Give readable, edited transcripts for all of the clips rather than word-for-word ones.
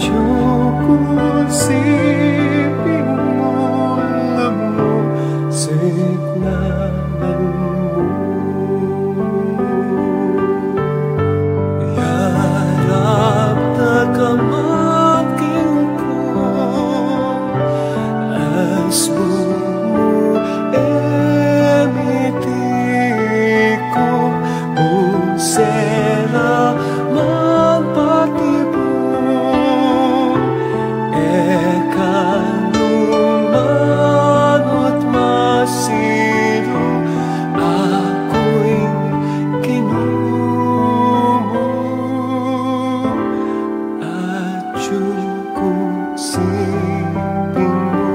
Cukup siping mo lemo signalanmu Yarab takamakin ko asbumu emitiko unsela magpatibo kanumanot masiro ako'y kinumo at sukusipin mo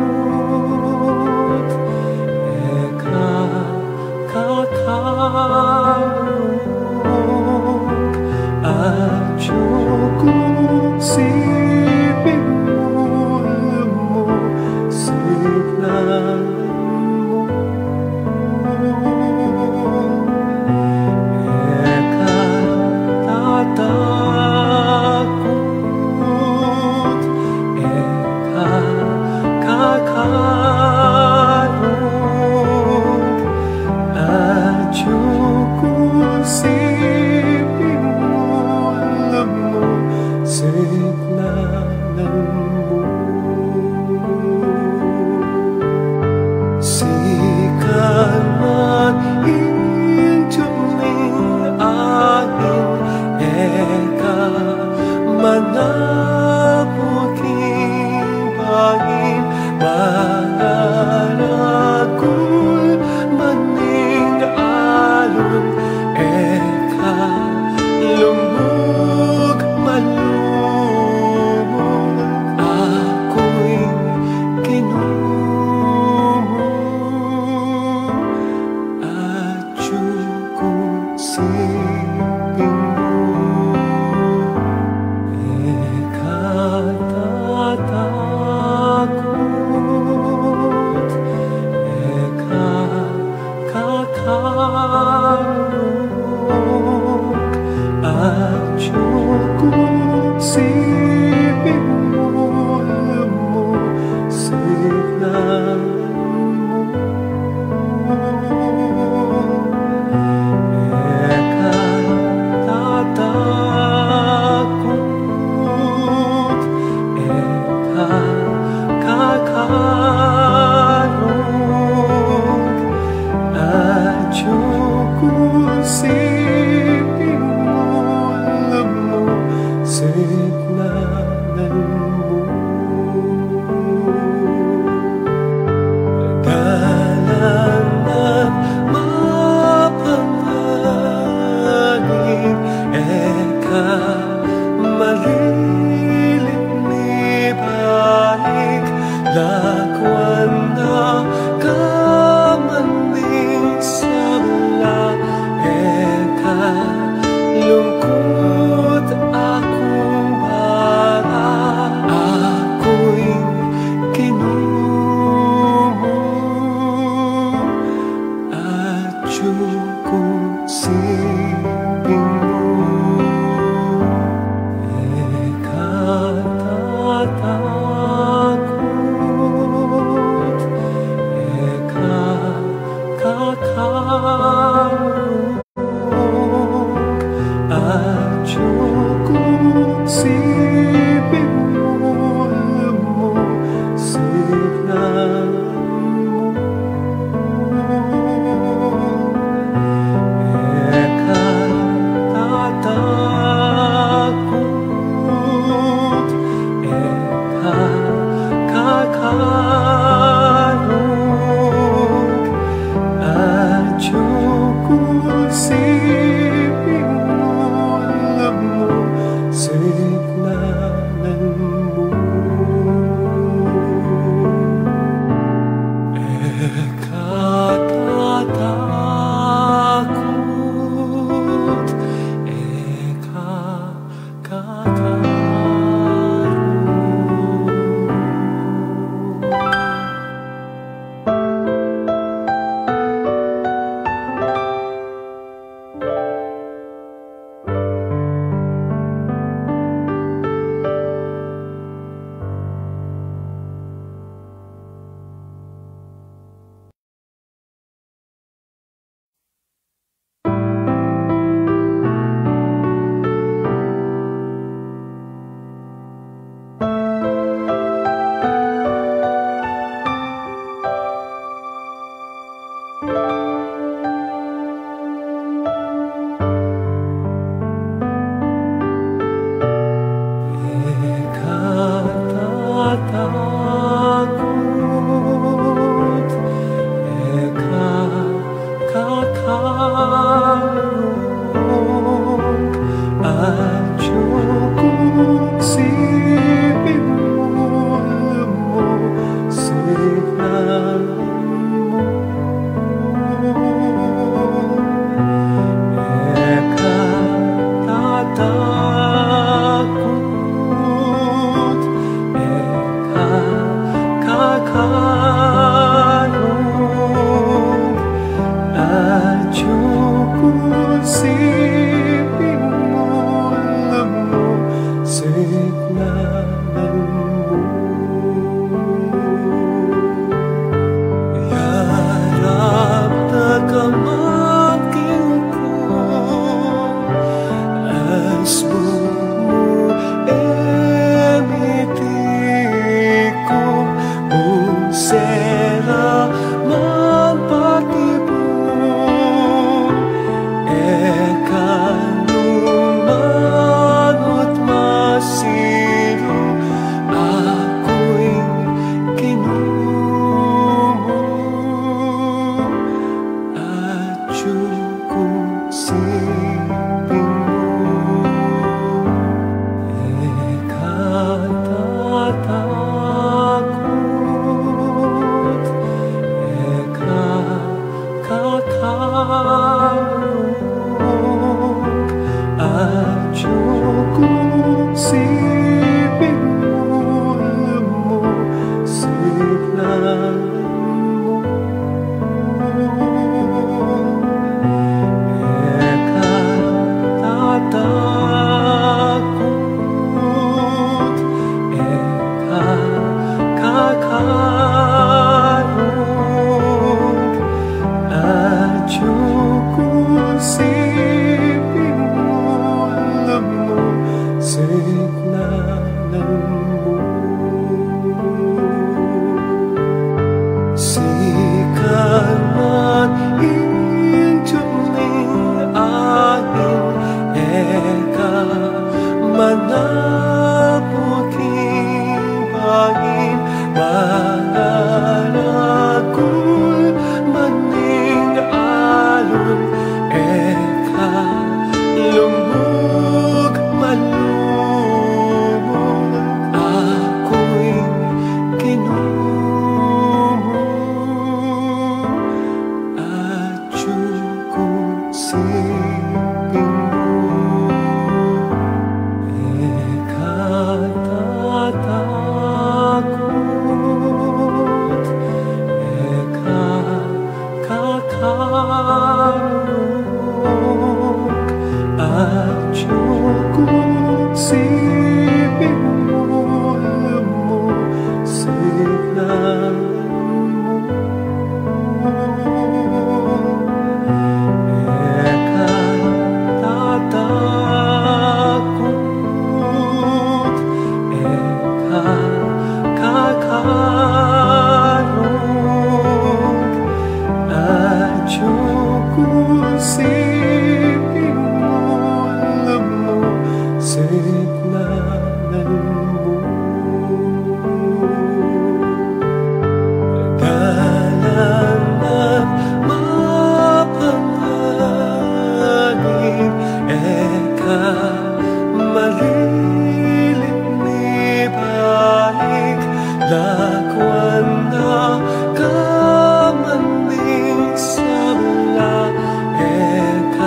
ekatatakot ekakakarong at sukusipin mo lemo signalan mo ekatatakot ekakakarong at sukusipin mo lemo signalan mo sikat man injuming aking eka manapuking bangin manaragul maning alon eka lumug malumog ako'y kinumo at sukusipin mo ekatatakot ekakakarong at sukusipin mo lemo signalan mo ekatatakot ekakakarong at sukusipin mo lemo signalan mo. Dalanan mapanganib eka malilit ni balik lakwan na kamaning sabla eka lungkot akong bara ako'y kinumo at sukusipin mo ekatatakot ekakakarong at sukusipin mo lemo signalan mo kusiping mo, alam mo, signalan mo. Yarap na kamangkin ko, asmo mo emiti ko, unsela man patibong, ekanumanot masiro, ako'y kinumo at kusiping mo. Ekatatakot, ekakakarong, at kusiping mo, alam mo, signalan mo. Ekatatakot, ekakakarong, at kusiping mo, alam mo, signalan mo. Sikaman intuning aking eka manapuking bangin, mananagul maning alon, eka lumug malumog, ako'y kinumo at kusiping mo. Ekatatakot, ekakakarong, at kusiping mo, alam mo, signalan mo. Ekatatakot, ekakakarong, at kusiping mo, alam mo, signalan mo. Dalangan mapanganib, eka malilit ni balik, lakwan na kamaning samla, eka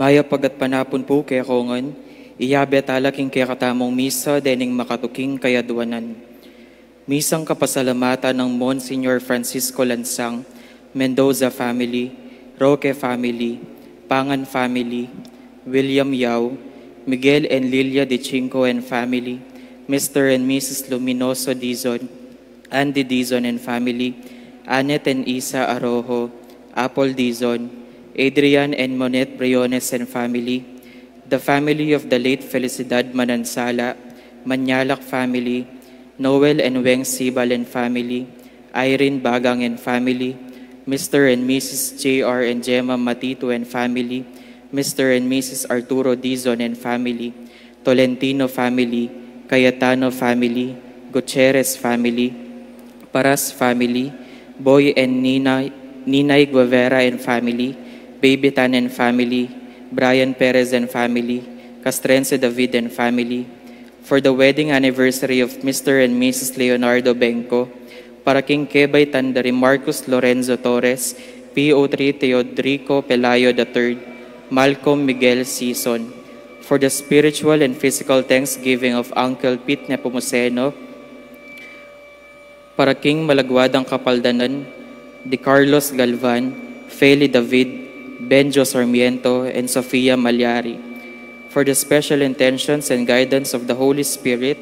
Maya pagat panapon po kaya kongon, iyabe talaking kaya katamong misa dening makatuking kayaduanan. Misang kapasalamatan ng Monsignor Francisco Lansang, Mendoza family, Roque family, Pangan family, William Yao, Miguel and Lilia de Chinco and family, Mr. and Mrs. Luminoso Dizon, Andy Dizon and family, Annette and Isa Arojo, Apple Dizon, Adrian and Monet Briones and family, the family of the late Felicidad Manansala, Manyalak family, Noel and Weng Sibal and family, Irene Bagang and family, Mr. and Mrs. J.R. and Gemma Matito and family, Mr. and Mrs. Arturo Dizon and family, Tolentino family, Cayetano family, Gutierrez family, Paras family, Boy and Ninay Guevara and family, Baby Tan and family, Brian Perez and family, Castrense David and family, for the wedding anniversary of Mr. and Mrs. Leonardo Benco, para King Kebay Tandari Marcos Lorenzo Torres, PO3 Teodrico Pelayo III, Malcolm Miguel Sison, for the spiritual and physical thanksgiving of Uncle Pete Nepomuceno, para King Malagwadang Kapaldanan, Di Carlos Galvan, Feli David, Benjo Sarmiento, and Sofia Malyari, for the special intentions and guidance of the Holy Spirit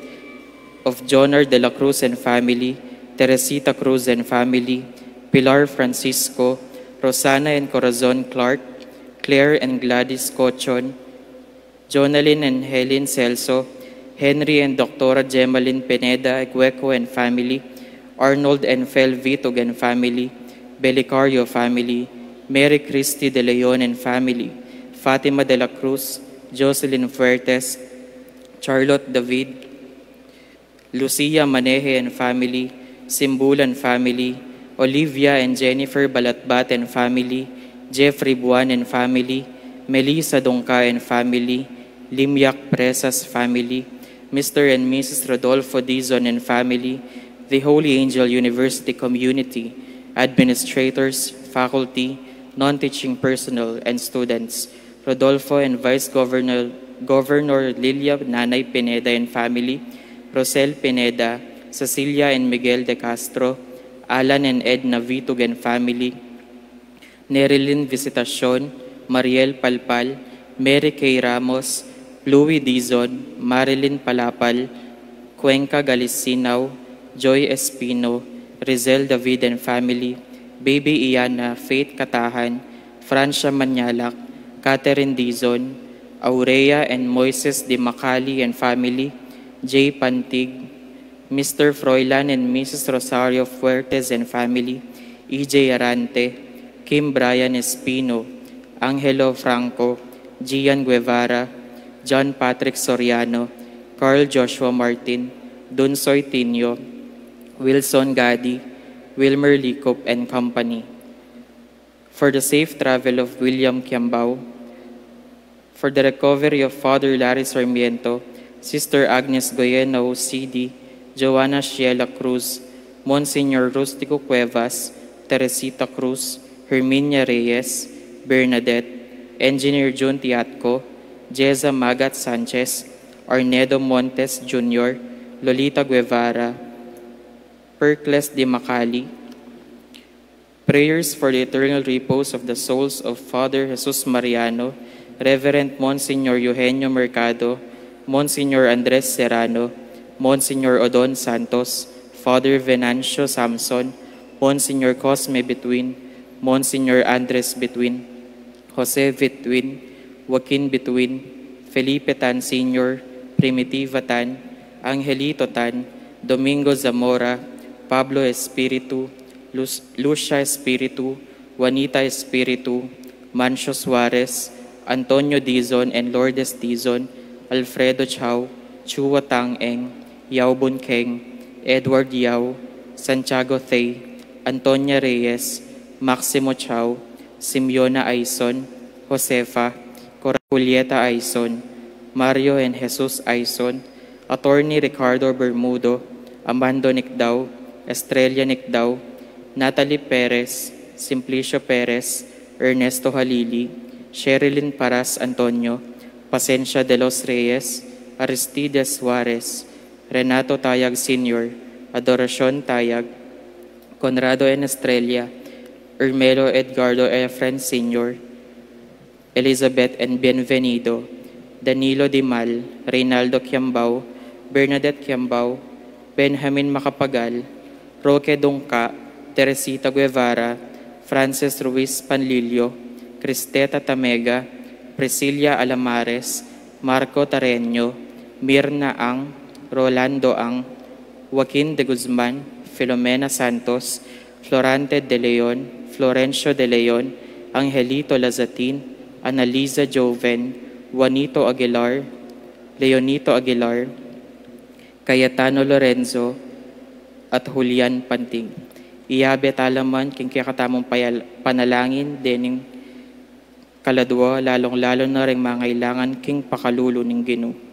of Jonar de la Cruz and family, Teresita Cruz and family, Pilar Francisco, Rosana and Corazon Clark, Claire and Gladys Cochon, Jonalyn and Helen Celso, Henry and Dr. Gemaline Pineda Egueco and family, Arnold and Fel Vitog and family, Belicario family, Mary Christy de Leon and family, Fatima de la Cruz, Jocelyn Fuertes, Charlotte David, Lucia Maneje and family, Simbulan family, Olivia and Jennifer Balatbat and family, Jeffrey Buan and family, Melissa Dongka and family, Limyak Presas family, Mr. and Mrs. Rodolfo Dizon and family, the Holy Angel University community, administrators, faculty, non-teaching personnel, and students, Rodolfo and Vice Governor Lilia Nanay Pineda and family, Rosel Pineda, Cecilia and Miguel de Castro, Alan and Edna Vitug and family, Nerilyn Visitacion, Mariel Palpal, Mary Kay Ramos, Louie Dizon, Marilyn Palapal, Cuenca Galisinaw, Joy Espino, Rizel David and family, Baby Iana, Faith Katahan, Francia Manyalak, Catherine Dizon, Aurea and Moises de Macali and family, Jay Pantig, Mr. Froilan and Mrs. Rosario Fuertes and family, EJ Arante, Kim Brian Espino, Angelo Franco, Gian Guevara, John Patrick Soriano, Carl Joshua Martin, Dunsoy Tinio, Wilson Gadi, Wilmer Licop and Company, for the safe travel of William Kiambao, for the recovery of Father Larry Sarmiento, Sister Agnes Goyeno CD, Joanna Shiela Cruz, Monsignor Rustico Cuevas, Teresita Cruz, Herminia Reyes, Bernadette, Engineer Jun Tiatco, Jeza Magat Sanchez, Arnedo Montes Jr., Lolita Guevara, Percles de Macali, prayers for the eternal repose of the souls of Father Jesus Mariano, Reverend Monsignor Eugenio Mercado, Monsignor Andres Serrano, Monsignor Odon Santos, Father Venancio Samson, Monsignor Cosme Betwin, Monsignor Andres Betwin, Jose Betwin, Joaquin Betwin, Felipe Tan Sr., Primitiva Tan, Angelito Tan, Domingo Zamora, Pablo Espiritu, Lucia Espiritu, Juanita Espiritu, Mancio Suarez, Antonio Dizon and Lourdes Dizon, Alfredo Chao, Chua Tang Eng, Yao Bun Keng, Edward Yao, Santiago Thay, Antonia Reyes, Maximo Chao, Simeona Aison, Josefa, Julieta Aison, Mario and Jesus Aison, Attorney Ricardo Bermudo, Amando Nicdao, Estrella Nicdao, Natalie Perez, Simplicio Perez, Ernesto Halili, Sherilyn Paras Antonio, Pacencia de los Reyes, Aristides Suarez, Renato Tayag Sr., Adoracion Tayag, Conrado N. Estrella, Ermelo Edgardo Efren Sr., Elizabeth N. Bienvenido, Danilo Dimal, Reynaldo Quiambao, Bernadette Quiambao, Benjamin Macapagal, Roque Dungka, Teresita Guevara, Frances Ruiz Panlilio, Cristeta Tamega, Priscilla Alamares, Marco Tareño, Mirna Ang, Rolando Ang, Joaquin de Guzman, Filomena Santos, Florante de Leon, Florencio de Leon, Angelito Lazatin, Analiza Joven, Juanito Aguilar, Leonito Aguilar, Cayetano Lorenzo, at Julian Panting. Iyabe talaman king kakatamong panalangin dening kaladwa, lalong-lalo na rin mangailangan king pakalulo ning Ginoo.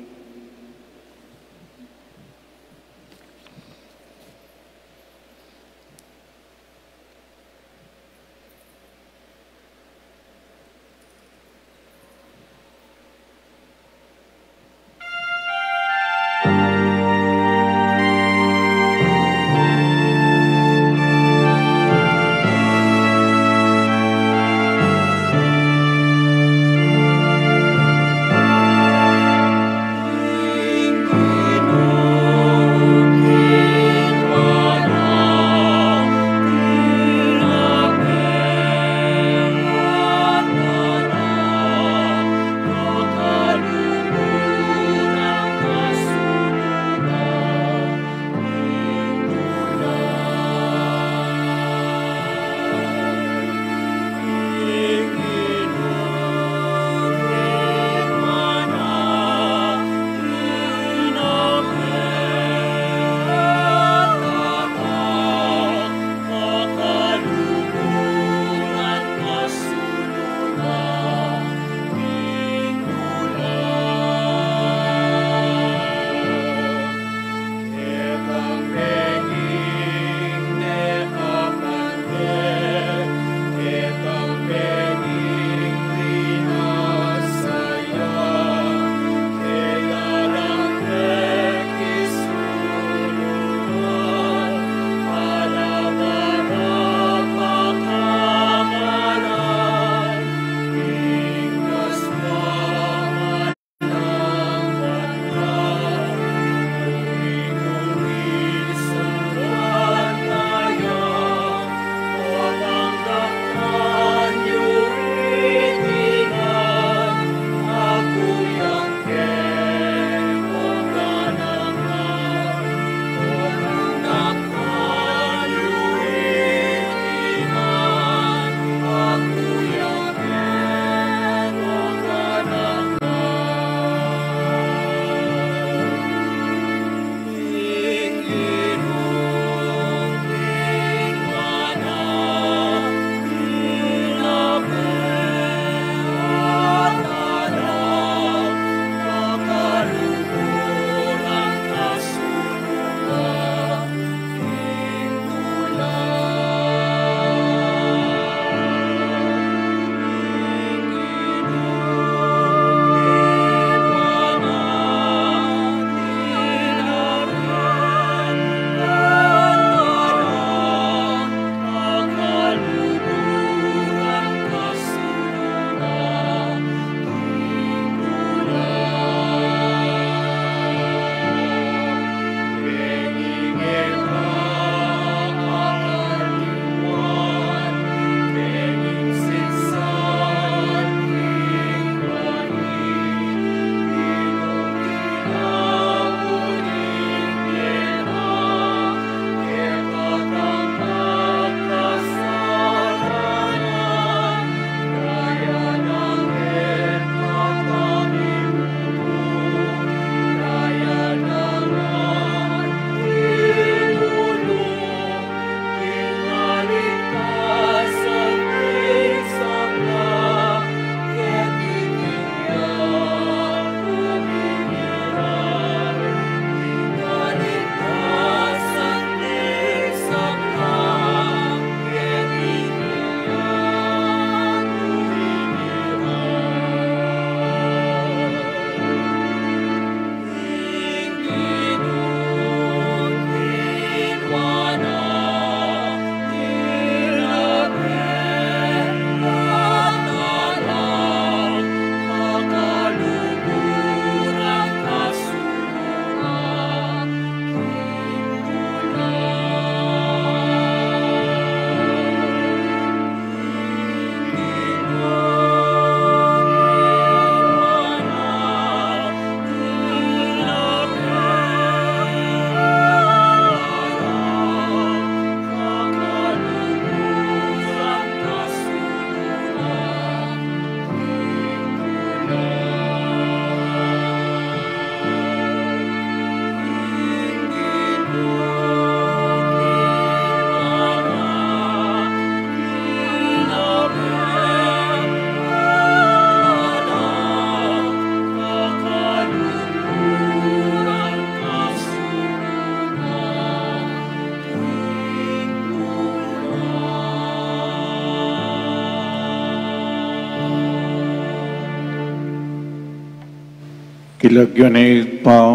Kilagyanay pa,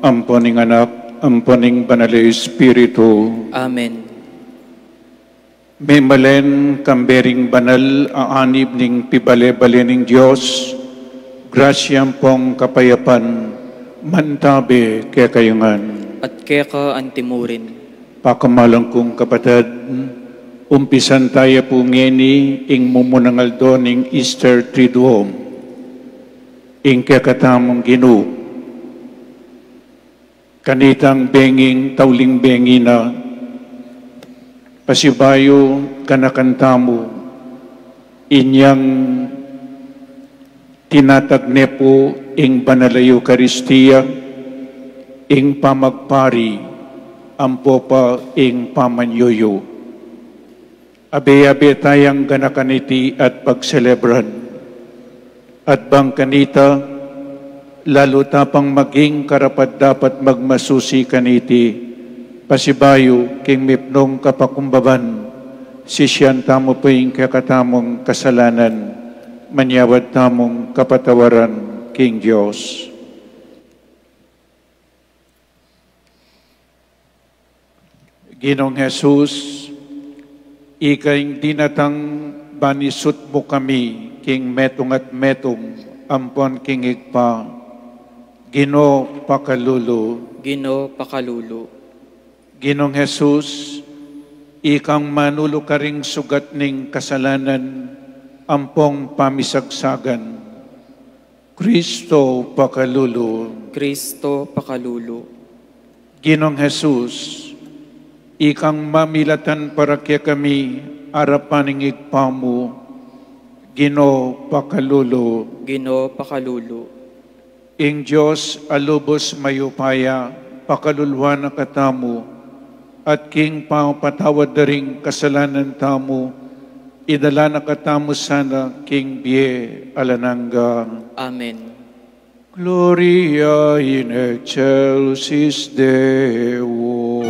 amponing anak, amponing banal na Espiritu. Amen. May malen kambering banal aanib ning pibale-bale ning Diyos, grasyang pong kapayapan, mantabi kaya kayungan. At keka antimurin. Pakamalang kong kapatid, umpisan tayo po ngeni ing mumunangal do ning Easter Triduum, ing kakatamong Ginoo. Kanitang benging tauling bengi na, pasibayo kanakantamo, inyang tinatagne po ing banal na Eucharistia, ing pamagpari, ampo pa ing pamanyoyo. Abe-abe tayang ganakaniti at pagselebran. At bang kanita, lalo tapang maging karapat dapat magmasusi kaniti, pasibayo king mipnong kapakumbaban, sisyan tamo po ing kakatamong kasalanan, manyawad tamong kapatawaran king Diyos. Ginong Jesus, ikaing dinatang banisut mo kami, king metong at metong, ampon king igpa, Gino pakalulu. Gino pakalulu. Ginong Jesus, ikang manulo ka ring sugat ning kasalanan, ampong pamisagsagan. Kristo pakalulu. Kristo pakalulu. Ginong Jesus, ikang mamilatan para kaya kami, arapaning igpamu, Gino pakalulu. Gino pakalulu. Ing Diyos alubos mayupaya, pakaluluan na katamu, at king patawad na ring kasalanan tamu, idala na katamu sana king bie alananga. Amen. Gloria in excelsis Deo.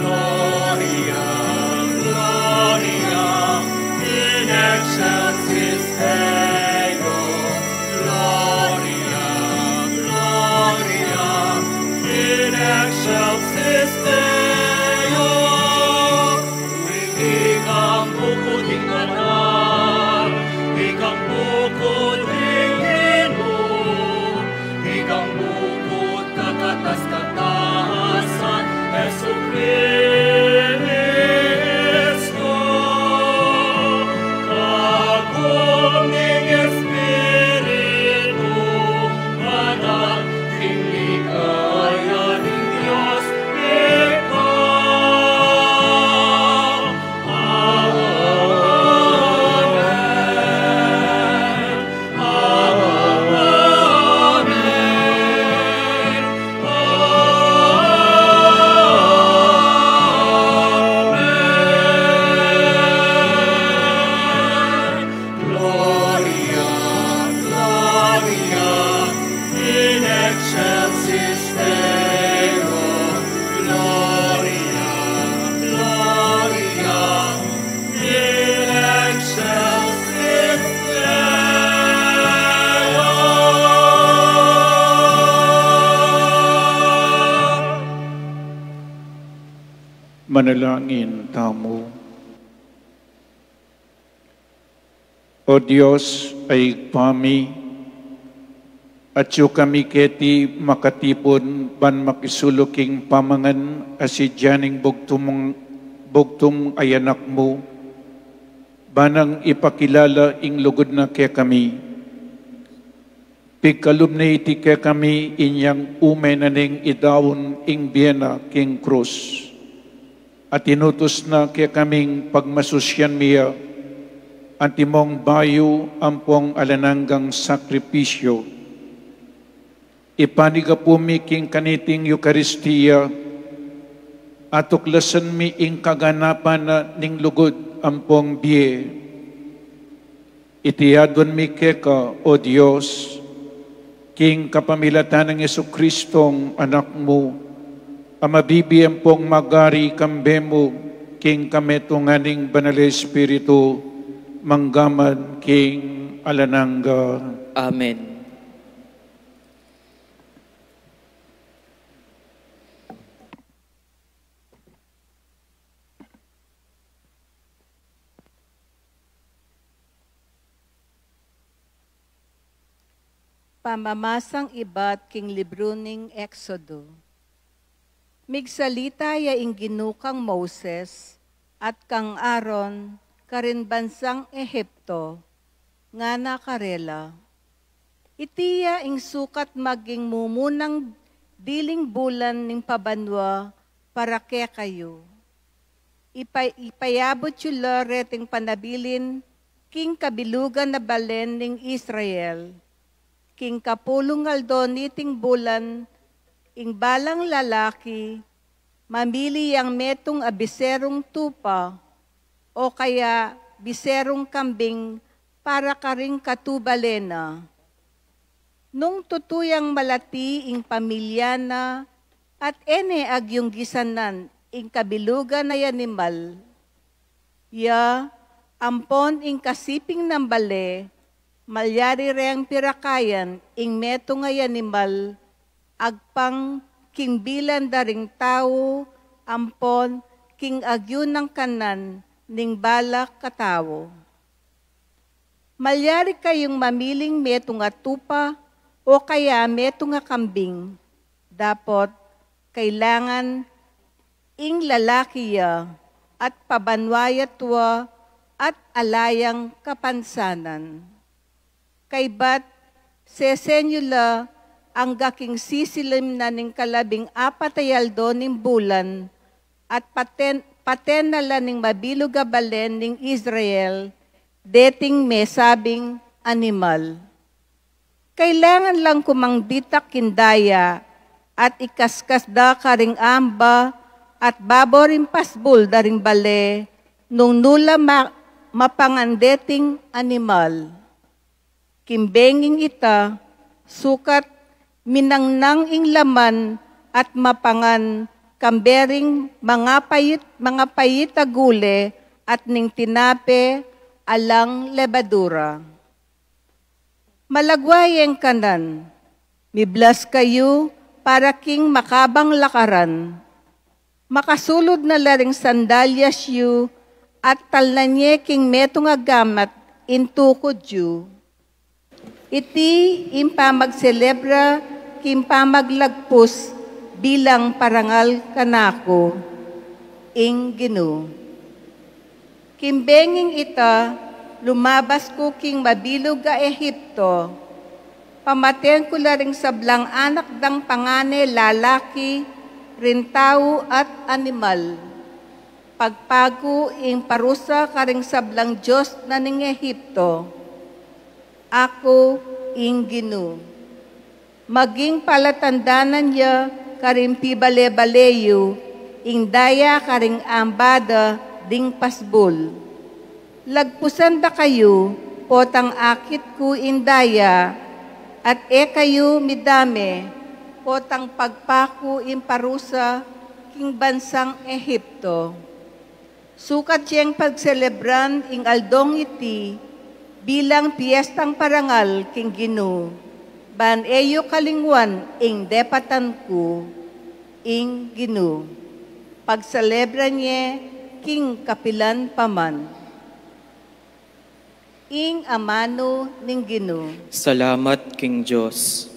Gloria, Gloria, manalangin tamo. O Diyos ay pami, at yu kami keti makatipon ban makisuluking pamangan asidyaning bugtum ayanak mo, banang ipakilala ing lugod na kaya kami. Pigkalub na iti kaya kami inyang umay na ning idawon ing biyena king krus. At inutos na kaya kaming pagmasusyan miya, antimong bayo ampong alananggang sakripisyo. Ipaniga po mi king kaniting Eucharistia, at tuklasan mi ing kaganapan na ning lugod ampong biye. Itiyadon mi keka, O Diyos, king kapamilatan ng Jesukristong anak mo, amabibiyang pong magari kambemo, king kametunganing banal Espiritu, manggaman king alanangga. Amen. Pamamasang ibat king libro ning Exodo. Migsalita ya ing ginukang Moses at kang Aaron karin bansang Ehipto nga nakarela. Itiya ing sukat maging mumunang diling bulan ning pabanwa para kaya kayo. Ipayabot yula reting panabilin king kabilugan na balen ning Israel. King kapulong aldoni ting bulan, ing balang lalaki, mamili yang metong abiserong tupa, o kaya biserong kambing para karing katubalena. Nung tutuyang malati ing pamilya na, at ene agyong gisanan, ing kabilugan na yanimal, ya, ampon ing kasiping ng bale, malyari reyang pirakayan, ing meto nga yanimal, agpang king bilan daring tao, ampon king agyon ng kanan, ning balak katawo. Malyari kayong mamiling meto nga tupa, o kaya meto nga kambing, dapot kailangan ing lalaki ya, at pabanwayatwa, at alayang kapansanan. Kay bat, sesenyula ang gaking sisilim na ning kalabing apatayaldo ning bulan at paten nala ning mabilog balen ning Israel, deting mesabing animal. Kailangan lang kumangditak kindaya at ikaskasda karing amba at baboring pasbul daring bale nung nula mapangandeting animal. Kimbenging ita, sukat minangnang ing laman at mapangan kambering mga payit agule at ning tinape alang lebadura. Malagwayeng kanan, miblas kayo para king makabang lakaran. Makasulod na laring sandalyas yu at talnanye king metong agamat intukod yu. Iti impamagselebra kimpamaglagpus bilang parangal kanako, ing Ginoo. Kimbenging ita, lumabas ko king mabilog ga Ehipto, pamaten ko laring sablang anak dang pangane lalaki, rintao at animal. Pagpago ing parusa karing sablang Diyos na ning Ehipto. Ako ing Ginoo. Maging palatandanan niya karing pibale-baleyo, ing daya karing ambada ding pasbul. Lagpusan da kayo, potang akit ko in daya, at kayo midame, potang pagpako in parusa, king bansang Ehipto. Sukat siyang pagselebran ing aldong iti, bilang piyestang parangal king Ginoo, ban eyo kalingwan ing depatan ko, ing Ginoo. pagsalebra niya king kapilan paman. Ing amano ning Ginoo. Salamat King Diyos.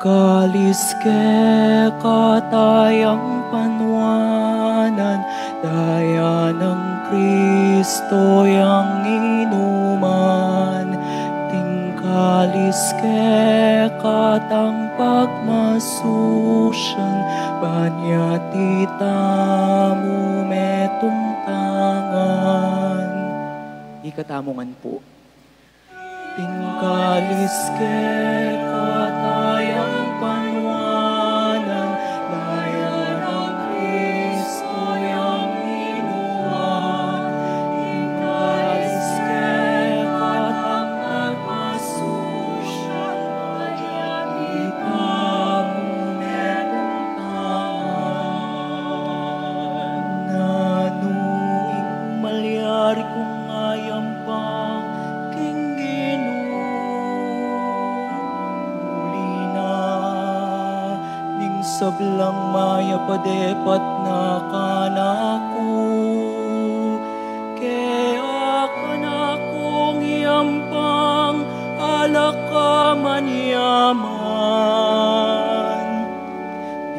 Kalis ke katayang panwanan, daya ng Kristo yang inuman. Tingkalis ke katang pagmasusyan, banyati tamu metong tangan. Ikatamungan po. Tingkalis ke katayang panwanan, daya ng Kristo yang inuman. Tingkalis ke katang pagmasusyan, banyati tamu metong tangan. Nanuing malyari kong ayam pang sablang maya padepat na kanako, kaya kanakong yampang alaka manyaman.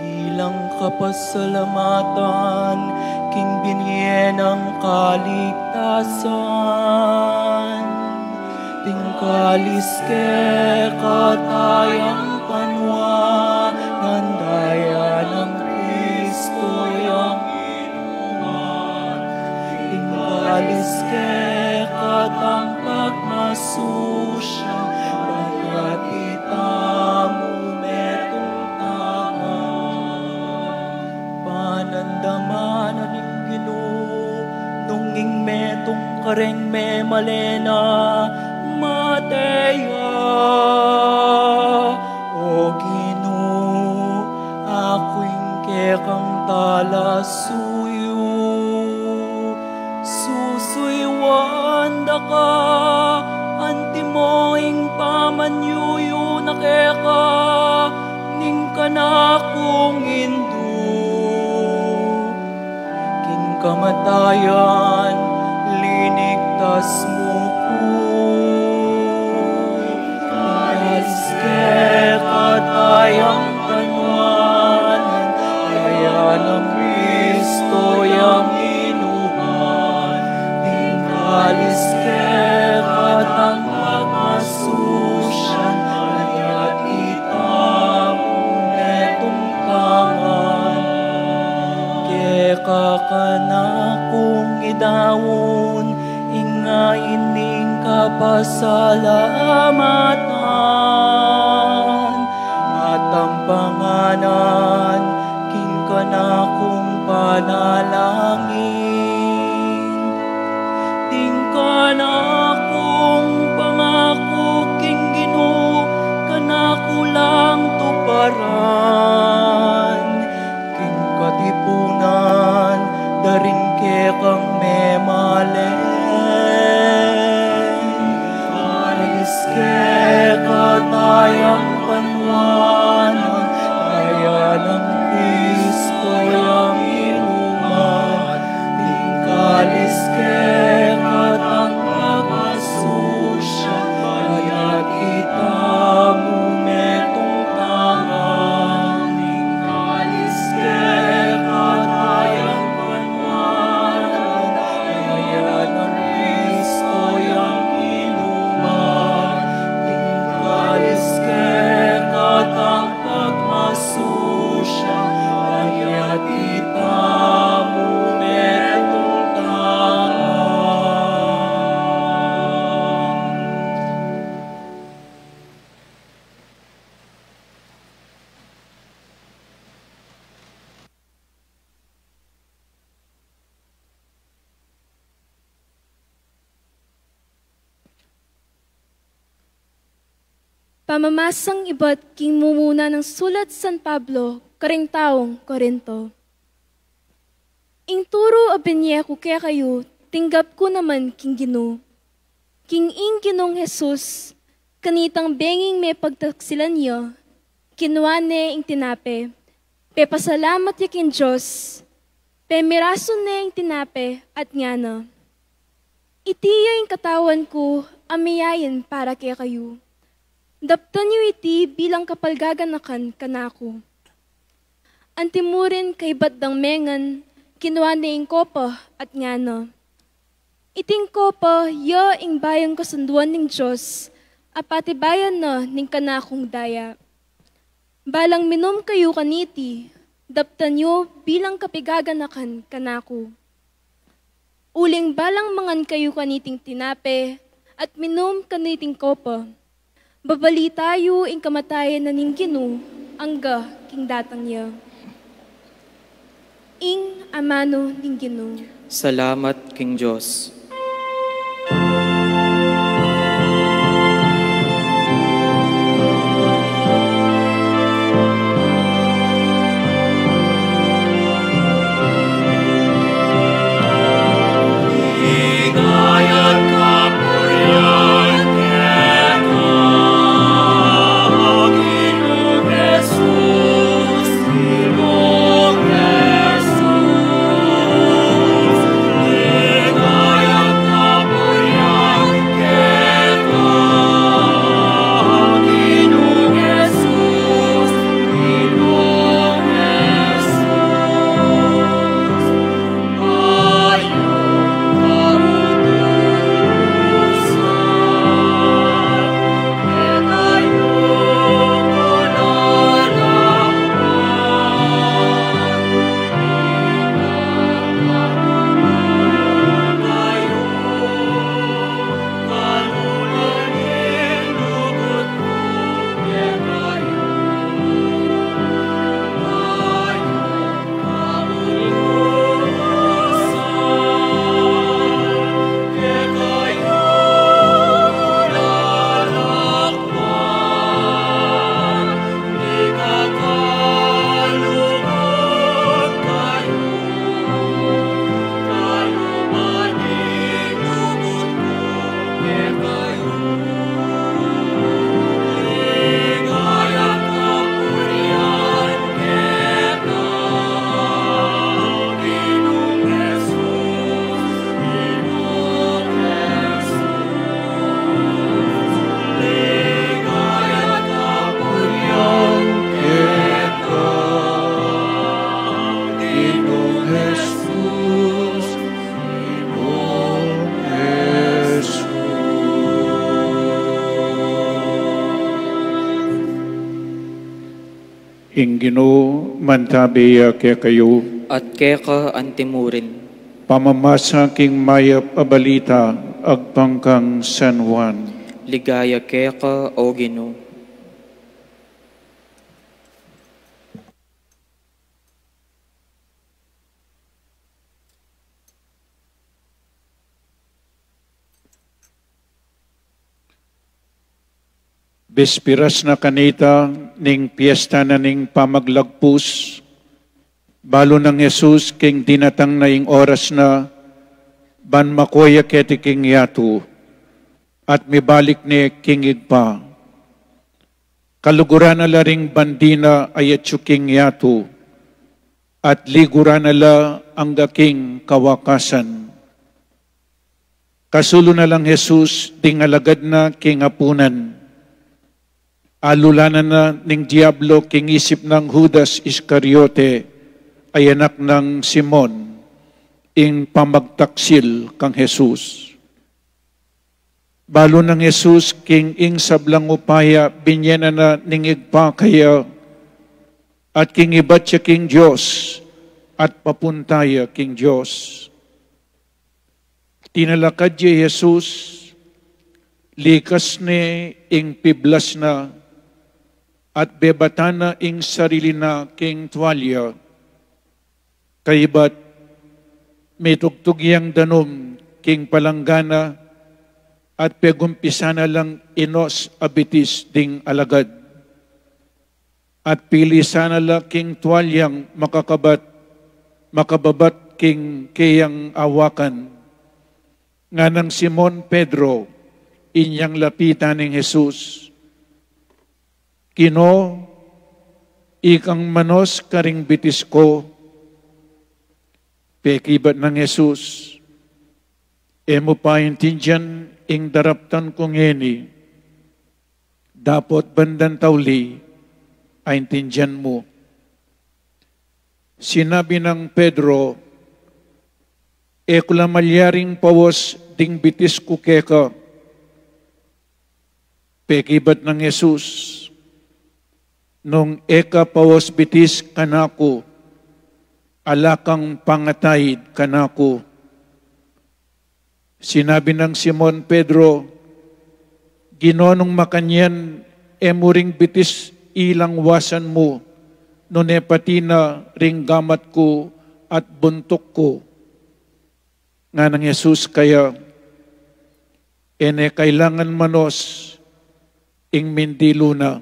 Bilang kapasalamatan, king binye ng kaligtasan. Tingkalis ke katayang panwanan, daya ng Kristo yang inuman. Tingkalis ke katang pagmasusyan, banyati tamu metong tangan. Panandamanan ng Ginoo, nunging metong kareng me malena, Mateya, o Ginoo, ako'y kekang talasuyo. Susuywan da ka, antimoing pamanyuyo na keka, ning kanakong indu. King kamatayan, linigtas mo ko. Ke katayang panwanan, daya ng Kristo yang inuman. Tingkalis ke katang pagmasusyan, banyati tamu metong tangan. Ke kakanakong idawon, ingayin ning kapasalamatan. Ang panganan, king kanakong panalangin. Ting kanakong pangako, king Ginoo, kanako lang tuparan. King katipunan, daring ke kang memalen. Alis ke katayang panwanan, daya ng Kristo yang inuman. Tingkalis ke katang pagmasusyan, banyati tamu metong tangan. Pamamasang iba't king mumuna ng sulat San Pablo, karing taong Korinto. Ing turo abenye ko kaya kayo, tinggap ko naman king Gino. King ing Ginong Jesus, kanitang benging may pagtaksilan niyo, kinuane ing tinape, pe pasalamat ya king Diyos, pe miraso ne ing tinape at ngana. Itiya ing katawan ko, amiyayin para kaya kayo. Daptan niyo iti bilang kapalgaganakan kanako. Antimurin kay batdang mengan, kinuane ing kopa at ngana. Iting kopa, yo ing bayang kasunduan ng Diyos, apati bayan na ning kanakong daya. Balang minom kayo kaniti, daptan nyo bilang kapigaganakan kanako. Uling balang mangan kayo kaniting tinape, at minom kaniting kopa. Babali tayo ing kamatayan na ning Gino, angga king datang niya. Ing amano ning Gino. Salamat, King Diyos. Ingino mantabiya kaya kayo, At keka antimurin. pamamasa king mayap abalita, agpangkang San Juan. Ligaya keka o Gino. Bespiras na kanita, ning piyesta na ning pamaglagpus, balo ng Jesus king dinatang na ing oras na, ban makoya keti king yatu, at mibalik ni king igpa. Kaluguran na laring bandina ayat king yatu, at liguran na la ang king kawakasan. Kasulo na lang Jesus, tingalagad na king apunan, alulanan na ning Diablo king isip ng Judas Iscariote ay anak ng Simon ing pamagtaksil kang Jesus. Balo ng Jesus king ing sablang upaya binyena na ning igpa kaya at king ibat siya king Diyos at papuntaya king Diyos. Tinalakad siya Jesus, likas ni ing piblas na at bebatana ing sarili na king tuwalya, kaibat may tugtugyang danom king palanggana, at pegumpisa na lang inos abitis ding alagad. At pili sana la king tuwalyang makababat king kayang awakan. Nga ng Simon Pedro, inyang lapitan ng Jesus. Kino, ikang manos karing bitis ko, pekibat ng Jesus. Emo pa intindihan ing daraptan kong eni, dapat bandan tawli, ay intindihan mo. Sinabi ng Pedro, kula malyaring pawas ding bitis ko keka. Pekibat ng Jesus, nung eka pawas bitis kanako, alakang pangatayid kanako. Sinabi ng Simon Pedro, ginonong makanyan, emuring bitis ilang wasan mo, nune pati na ring gamat ko at buntok ko. Nga ng Jesus kaya, kailangan manos ing mindilo na,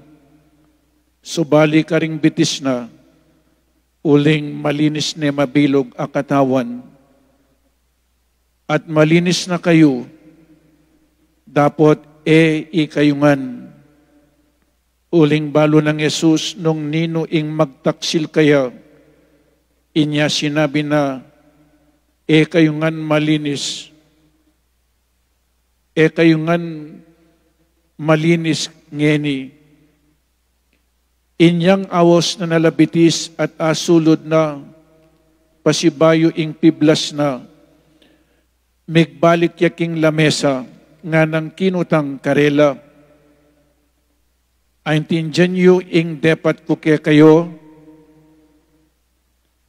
subali ka ring bitis na, uling malinis na mabilog akatawan. At malinis na kayo, dapat ikayungan. Uling balo ng Jesus nung nino ing magtaksil kaya, inya sinabi na, kayungan malinis. Kayungan malinis ngeni. Inyang awas na nalabitis at asulod na, pasibayo ing piblas na, migbalik yaking lamesa, nga ng kinutang karela. Aintindihan nyo ing depat ko kaya kayo,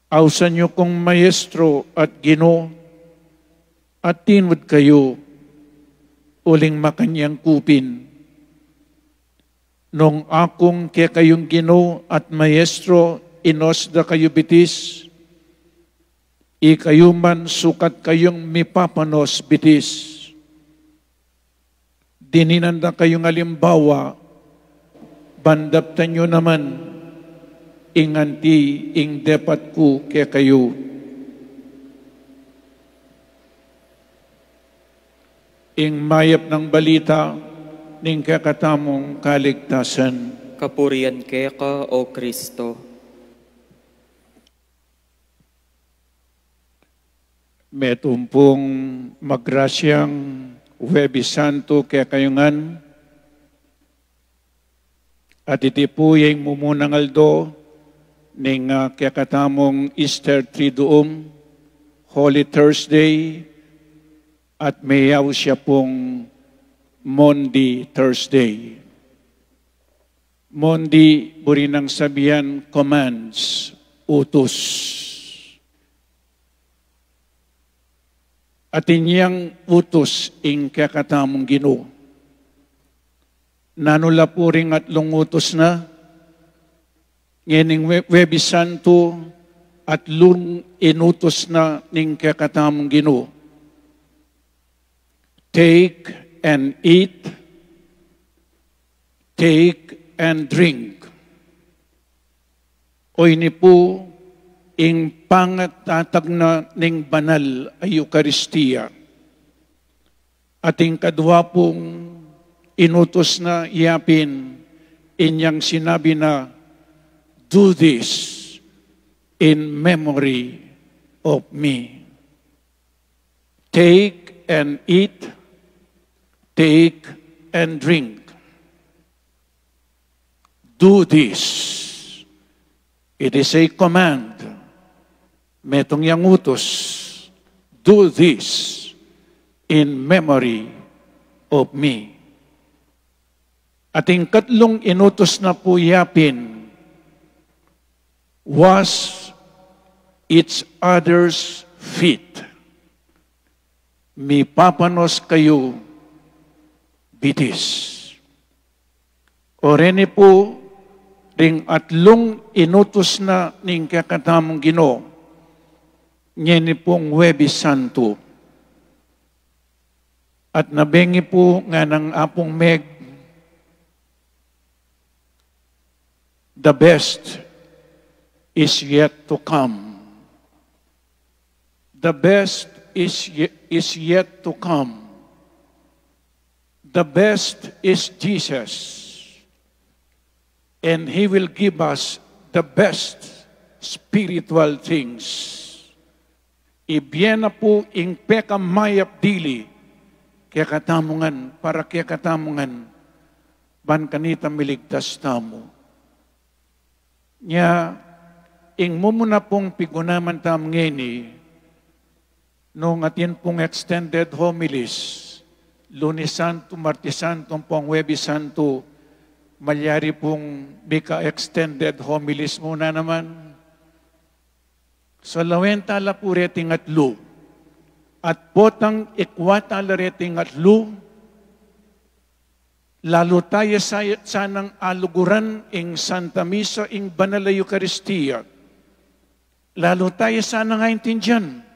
ausan nyo kong maestro at Gino, at tinwad kayo, uling makanyang kupin. Nung akong kaya kayong Gino at maestro, inos da kayo bitis, ikayo man sukat kayong mipapanos bitis. Dininanda kayong alimbawa, bandaptan nyo naman, inganti, ing depat ko kaya kayo. Ing mayap ng balita, ning kakatamong kaligtasan. Kapurian keka, O Kristo. Metumpong magrasyang Huwebes Santo kaya kayungan, at iti po yung mumunang aldo ning kaya katamong Easter Triduum, Holy Thursday, at mayaw siya pong Maundy Thursday. Maundy, buri ng sabihan, commands, utos. At inyang utos ing kakatamong Ginoo. Nanula po ring at lungutos na, ngayon Huwebes Santo at lung inutos na ning kakatamong Ginoo. Take and eat, take and drink. O ini po, ing pangatatag na ning banal ay Eucharistia. Ating kadwa pong inutos na iyapin, inyang sinabi na, do this in memory of me. Take and eat, take and drink. Do this. It is a command. Metong yang utos. Do this in memory of me. Ating katlong inutos na po yapin, wash each other's feet. Mipapanos kayo bitis. Orene po ring atlong inutos na ning kakatamong Ginoo, ngeni pong Huwebes Santo. At nabengi po nga ng Apong Meg, the best is yet to come. The best is yet to come. The best is Jesus. And He will give us the best spiritual things. Ibyen na po ing peka mayap dili, kaya katamungan, para kaya katamungan, ban kanita miligtas tamo. Nya, ing mumuna pong pigunaman tam ngeni, nung atin pong extended homilies, Lunes Santo, Martes Santo, pong Huwebes Santo, malyari pong bika extended homilies muna naman. So lawenta la po reting at lu, at potang ikwata la reting at lu, lalo tayo sanang aluguran ing Santa Misa ing Banal na Eucharistia. Lalo tayo sana nga intindihan.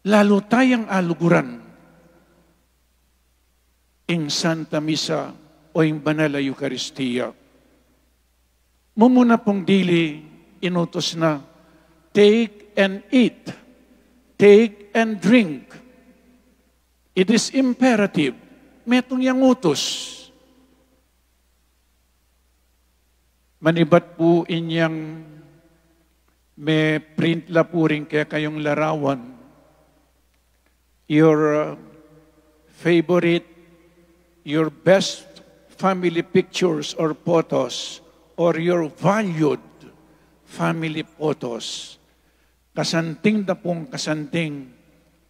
Lalo tayong aluguran ing Santa Misa o ing Banal na Eucharistia. Mumuna pong dili inutos na, take and eat, take and drink. It is imperative. Metong yang utos. Manibat po inyang may print la po rin kaya kayong larawan. Your favorite, your best family pictures or photos, or your valued family photos. Kasanting na pong kasanting,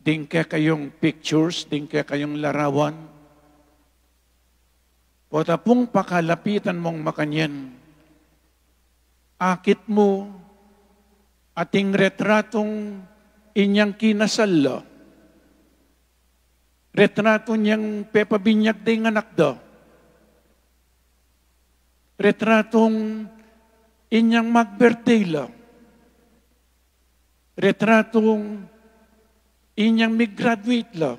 din kaya kayong pictures, din kaya kayong larawan. Pota pong pakalapitan mong makanyan, akit mo ating retratong inyang kinasal, retrato niyang pepabinyag day anak da, retratong inyang mag-birthday la, retratong inyang mig-graduate la,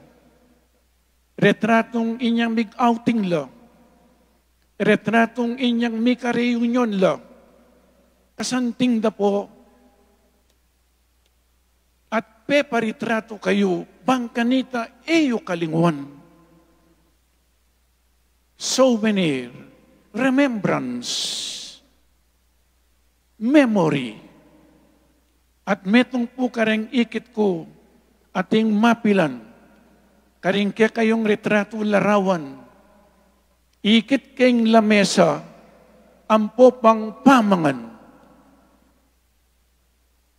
retratong inyang mig-outing la, retratong inyang mika-reunion la, kasanting da po, at peparitrato kayo, bangkanita eyo kalingwan. Souvenir, remembrance, memory, at metong po kareng ikit ko, ating mapilan, karing kaya kayong retrato larawan, ikit kayong lamesa, ampo pang pamangan.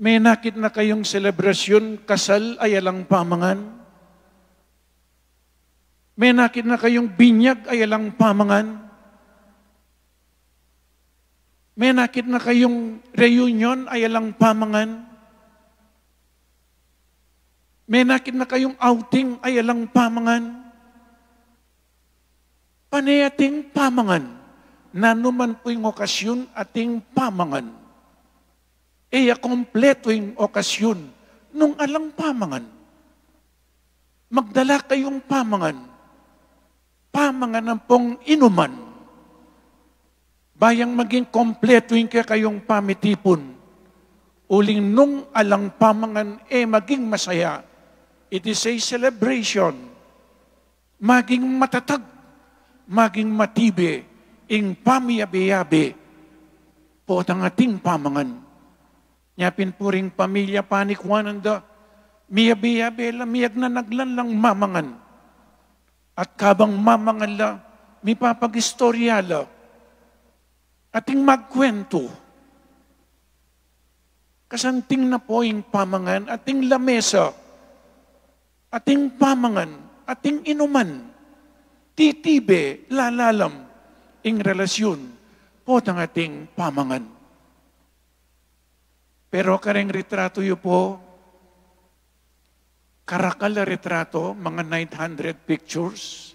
May nakit na kayong selebrasyon, kasal ay alang pamangan. May nakit na kayong binyag ay alang pamangan. May nakit na kayong reunion ay alang pamangan. May nakit na kayong outing ay alang pamangan. Panayating pamangan, nanuman po yung okasyon ating pamangan. Eya kompleto yung okasyon nung alang pamangan. Magdala kayong pamangan. Pamangan ng pong inuman. Bayang maging kompleto yung kayong pamitipon. Uling nung alang pamangan, maging masaya. It is a celebration. Maging matatag, maging matibe, ing pamiyabe-yabe po ang ating pamangan. Nyapin po ring pamilya panikwanan da, miyabe-yabe la, miyag na naglan lang mamangan. At kabang mamangan la, mi papag-istorya la, ating magkwento. Kasanting na po yung pamangan, ating lamesa, ating pamangan, ating inuman, titibe, lalalam, ing relasyon, po ang ating pamangan. Pero kareng retrato yu po, karakal na retrato, mga 900 pictures.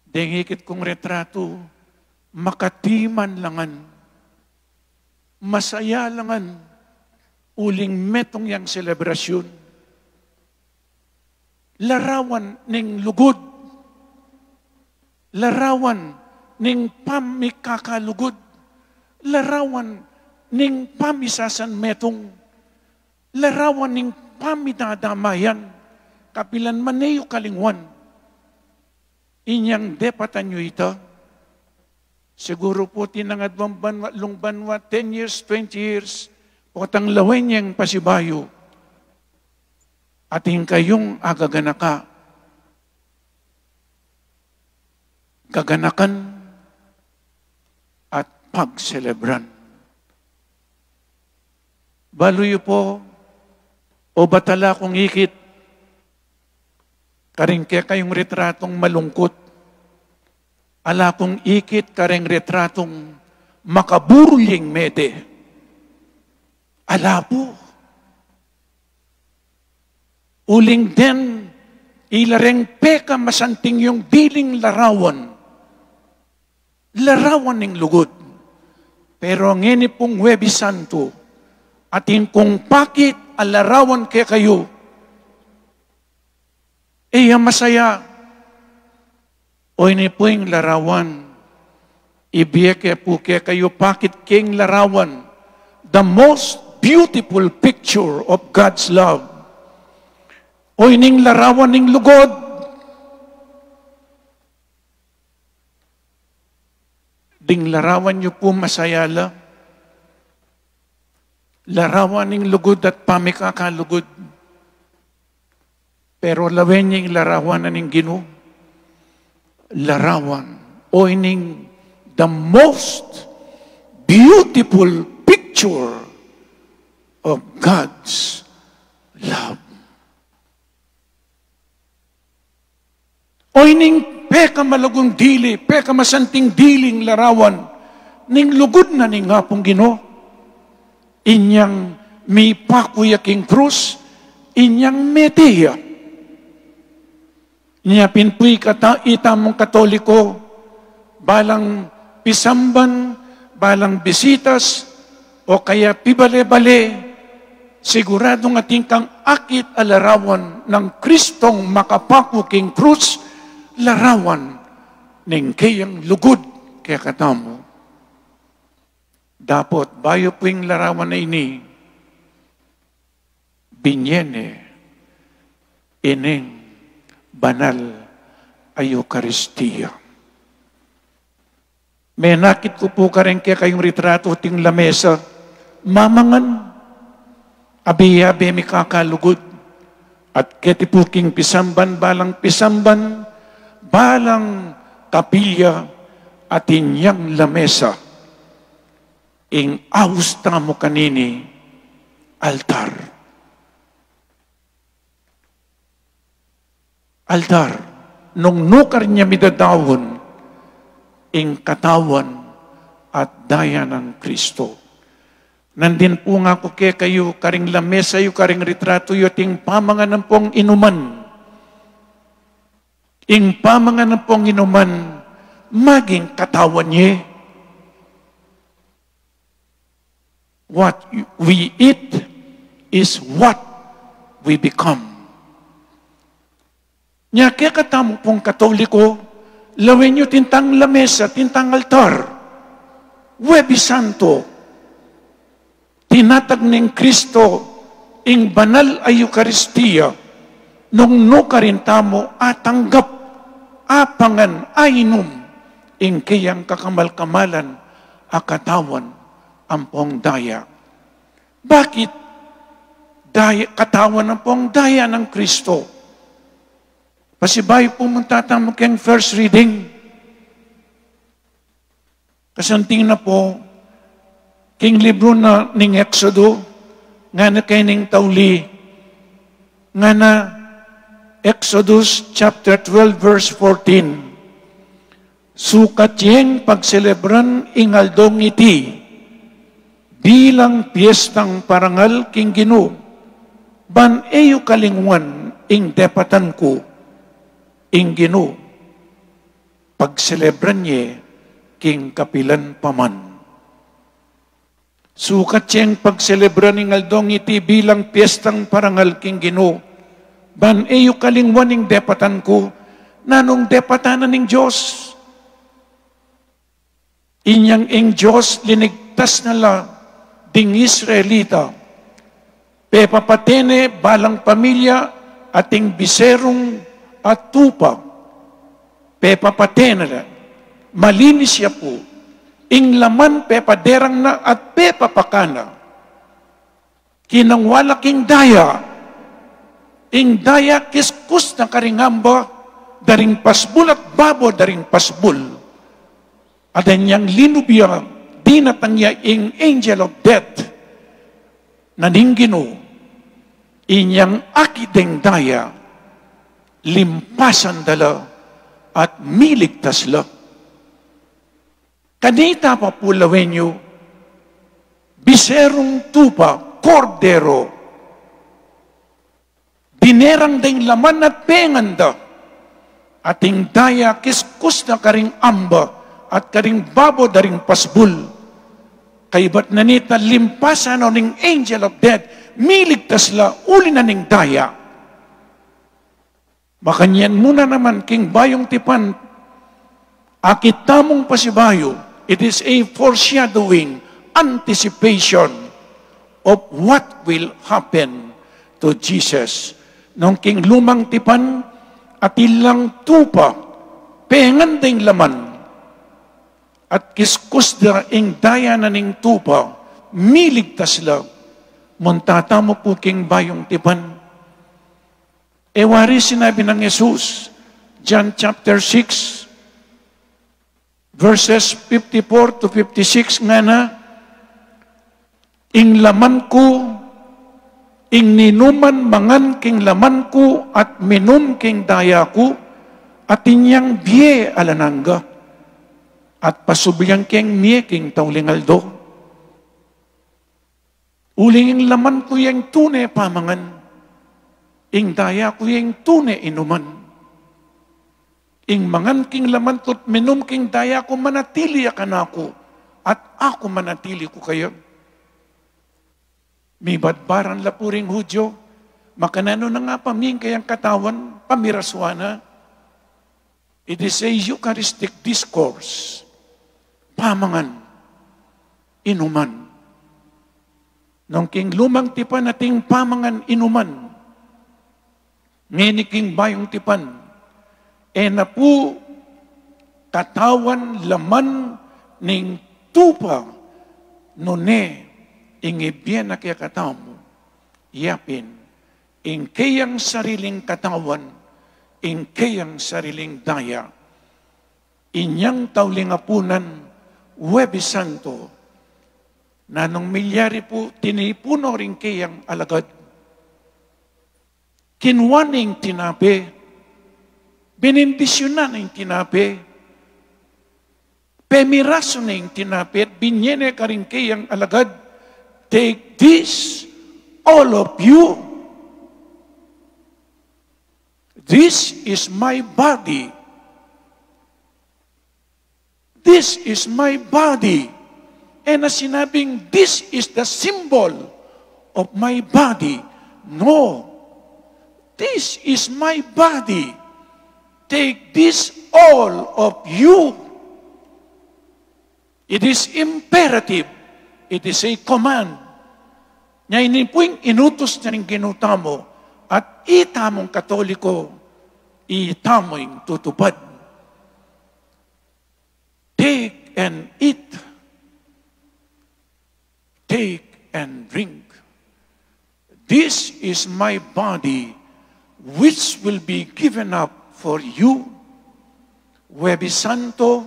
Dengikit kong retrato, makatiman langan, masaya langan, uling metong yang selebrasyon. larawan ning lugod, larawan ning pamikakalugod, larawan ning pamisasan metong, larawan ning pamidadamayan, kapilan maneyo kalingwan. Inyang depatan nyo ito. Siguro po tinangadwang banwa, lungbanwa, 10 years, 20 years, potang lawen niyang pasibayo. Ating kayong agaganaka. Gaganakan at pagselebran. Baluyo po, o batala kong ikit, karing kayong retratong malungkot, ala kong ikit karing retratong makaburyeng mete. Ala po. Uling den, ilareng peka masanting yung diling larawan. Larawan ng lugod. Pero ang ini pong Huwebes Santo, atin kung bakit alarawan kaya kayo, masaya. O ini po yung larawan. Ibiya kaya po kaya kayo, bakit king larawan? The most beautiful picture of God's love. O ining larawan ng lugod. Ding larawan niyo po masayala. Larawan ng lugod at pamikakalugod. Pero lawen niya yung larawan na ng Ginoo. Larawan. O ining the most beautiful picture of God's love. O ining peka malagong dili, peka masanting diling larawan, ning lugod na ning ngapong Ginoo. Inyang mi pakuyaking krus, inyang meteya. Inya pinpuy kata itamong Katoliko, balang pisamban, balang bisitas, o kaya pibale-bale, siguradong ating kang akit alarawan ng Kristong makapakuking krus, larawan ning kayang lugod kaya katamo. Dapat bayo po yung larawan na ini, binyene ining banal ay Eucharistia. May nakit ko po ka rin kaya kayong retrato ting lamesa, mamangan, abiyabe mi kakalugod, at ketipuking pisamban, balang pisamban, balang kapilya at inyang lamesa, ing austa mo kanini altar. Altar, nung nukar niya midadawon, ing katawan at daya ng Kristo. Nandin po nga ko kaya kayo, karing lamesa yu, karing retrato yu, ting pamanganan pong inuman. Ing pamanganan pong inuman, maging katawan niya. What we eat is what we become. Nya kaya katamo pong Katoliko, lawin nyo tintang lamesa, tintang altar, Huwebes Santo, tinatag ng Kristo, ing banal ay Eucharistia, nung nukarin tamo atanggap, apangan, ainom, ing kayang kakamal-kamalan, akatawan, ampong daya. Bakit? Katawan ampong daya ng Kristo. Pasibayo po magtatamo kayong first reading. Kasanting na po, king libro na ning Exodo, nga na kayo ning tauli, nga na Exodus chapter 12 verse 14. Sukat yang pagselebran ingaldong iti, bilang piyestang parangal king Ginoo, ban eyo kalingwan ing depatan ko, ing Ginoo, pagselebran niya king kapilan paman. Sukat siyang pagselebran ng aldong iti bilang piyestang parangal king Ginoo, Ban eyo kalingwaning depatan ko, nanong depatanan ng Diyos. Inyang ing Diyos linigtas nala ding Israelita. Pepapatene balang pamilya ating biserong at tupa. Pepapatene na. Malinis siya po. Ing laman pepaderang na at pepapakana. Kinangwalaking daya. Ing daya kiskus na karingamba, daring pasbul at babo daring pasbul. At niyang linubya, dinatangya ing angel of death, naninggino, inyang akideng daya, limpasan dala, at miligtas la. Kanita pa pulawin nyo, biserong tupa, kordero, dinerang ding laman at penganda, ating daya kiskus na karing amba, at karing babo daring pasbul. Kaibat na nita limpasan o ning angel of death, miligtas la uli na ning daya. Makanyan muna naman king bayong tipan, akit tamong pasibayo, it is a foreshadowing, anticipation of what will happen to Jesus. Nung king lumang tipan, at ilang tupa, pengan ding laman, at kiskus da ing daya na ning tupa, miligtas la, muntata mo po king bayong tipan. Ewari sinabi ng Jesus, John chapter 6, verses 54 to 56 nga na, ing laman ko, ing ninuman mangan king laman ko, at minum king daya ko, at inyang biye alanangga, at pasubiyang king miye king taulingaldo. Uling ing laman ko yung tune pamangan, ing daya ko yung tune inuman. Ing mangan king laman ko't minum king daya ko, manatili akan ako, at ako manatili ko kayo. May badbaran la puring Hudyo, makanano na nga paming kayang katawan, pamiraswana. It is a Eucharistic discourse. Pamangan, inuman. Nung king lumang tipan nating pamangan, inuman. Ngeni king bayong tipan, na po katawan laman ning tupa, nune, ingibyan na kaya katamo, yapin, ing kayang sariling katawan, ing kayang sariling daya, inyang taulingapunan, Huwebes Santo, na nung milyari po, tinipuno rin kayang alagad. Kinwaning tinapi, binindisyonan ng tinapi, pemiraso ng tinapi, at binyene ka rin kayang alagad. Take this, all of you. This is my body. This is my body. And na sinabing, this is the symbol of my body. No. This is my body. Take this, all of you. It is imperative. It is a command. Ngayon po yung inutos na rin ginutamo at itamong Katoliko, itamo yung tutupad. Take and eat. Take and drink. This is my body, which will be given up for you. Huwebes Santo,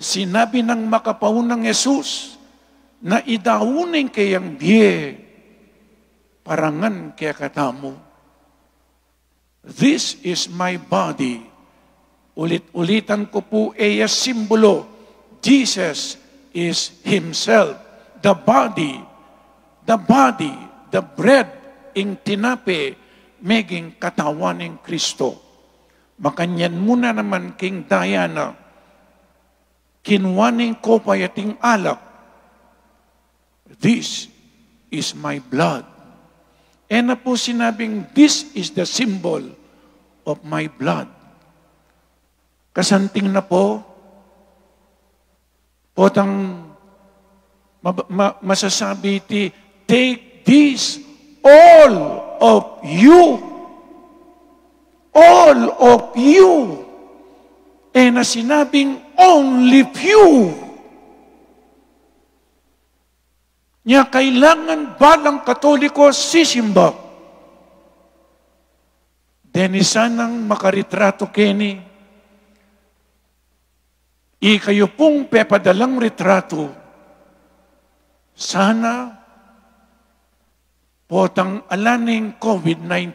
sinabi ng makapaunang Jesus, na idaunin kayang biye, parangan kaya katamo. This is my body. Ulit-ulitan ko po simbolo. Jesus is Himself, the body, the bread, ing tinape, meging katawan ng Kristo. Makanyan muna naman king Diana, kinwaning ko payating alak. This is my blood. na po sinabing, this is the symbol of my blood. Kasanting na po, potang masasabi iti, take this, all of you. All of you. Na sinabing, only few. Nya kailangan balang Katoliko sisimba. Denisanang makaritrato kini, kayo pong pepadalang retrato, sana potang alaning COVID-19,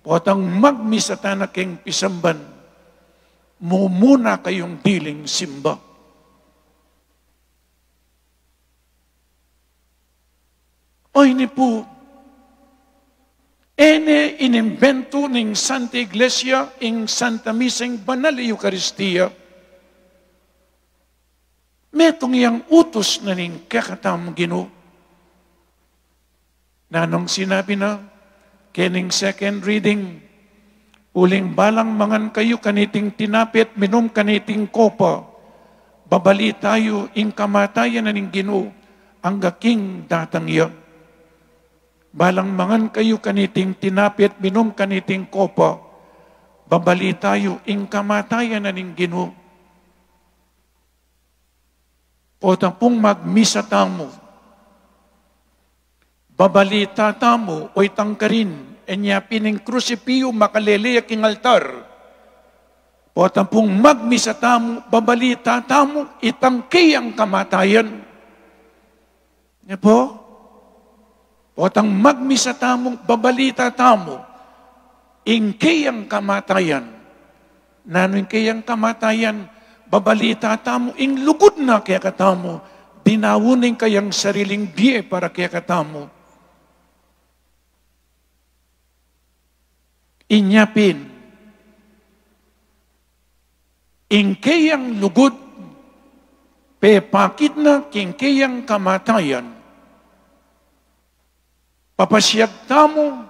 potang magmisatan na keng pisamban, mumuna kayong diling simba. O ini po, inimbento ng Santa Iglesia, in Santa Misang Banal Eucharistia, metong iyang utos na ning kakatam Ginoo. Nanong sinabi na, kening second reading, uling balang mangan kayo kaniting tinapit, minom kaniting kopa, babali tayo ing kamatayan na ning Ginoo, ang gaking datangya. Balang mangan kayo kaniting tinapit, minom kaniting kopa, babali tayo ing kamatayan na ning Ginoo. O tapong magmisa tamo, babalita tamo, o itangkarin, enya pining krusipio makaleleyak ing altar. O tapong magmisa tamo, babalita tamo, itangkay ang kamatayan. Nga po? O tang magmisa tamo, babalita tamo, ingkay ang kamatayan. Nano ingkay ang kamatayan, babalita tamo, ing lugod na kaya katamo, dinawunin kayang sariling biye para kaya katamo. Inyapin, ingkayang lugod, pepakit na kingkayang kamatayan, papasyag tamo,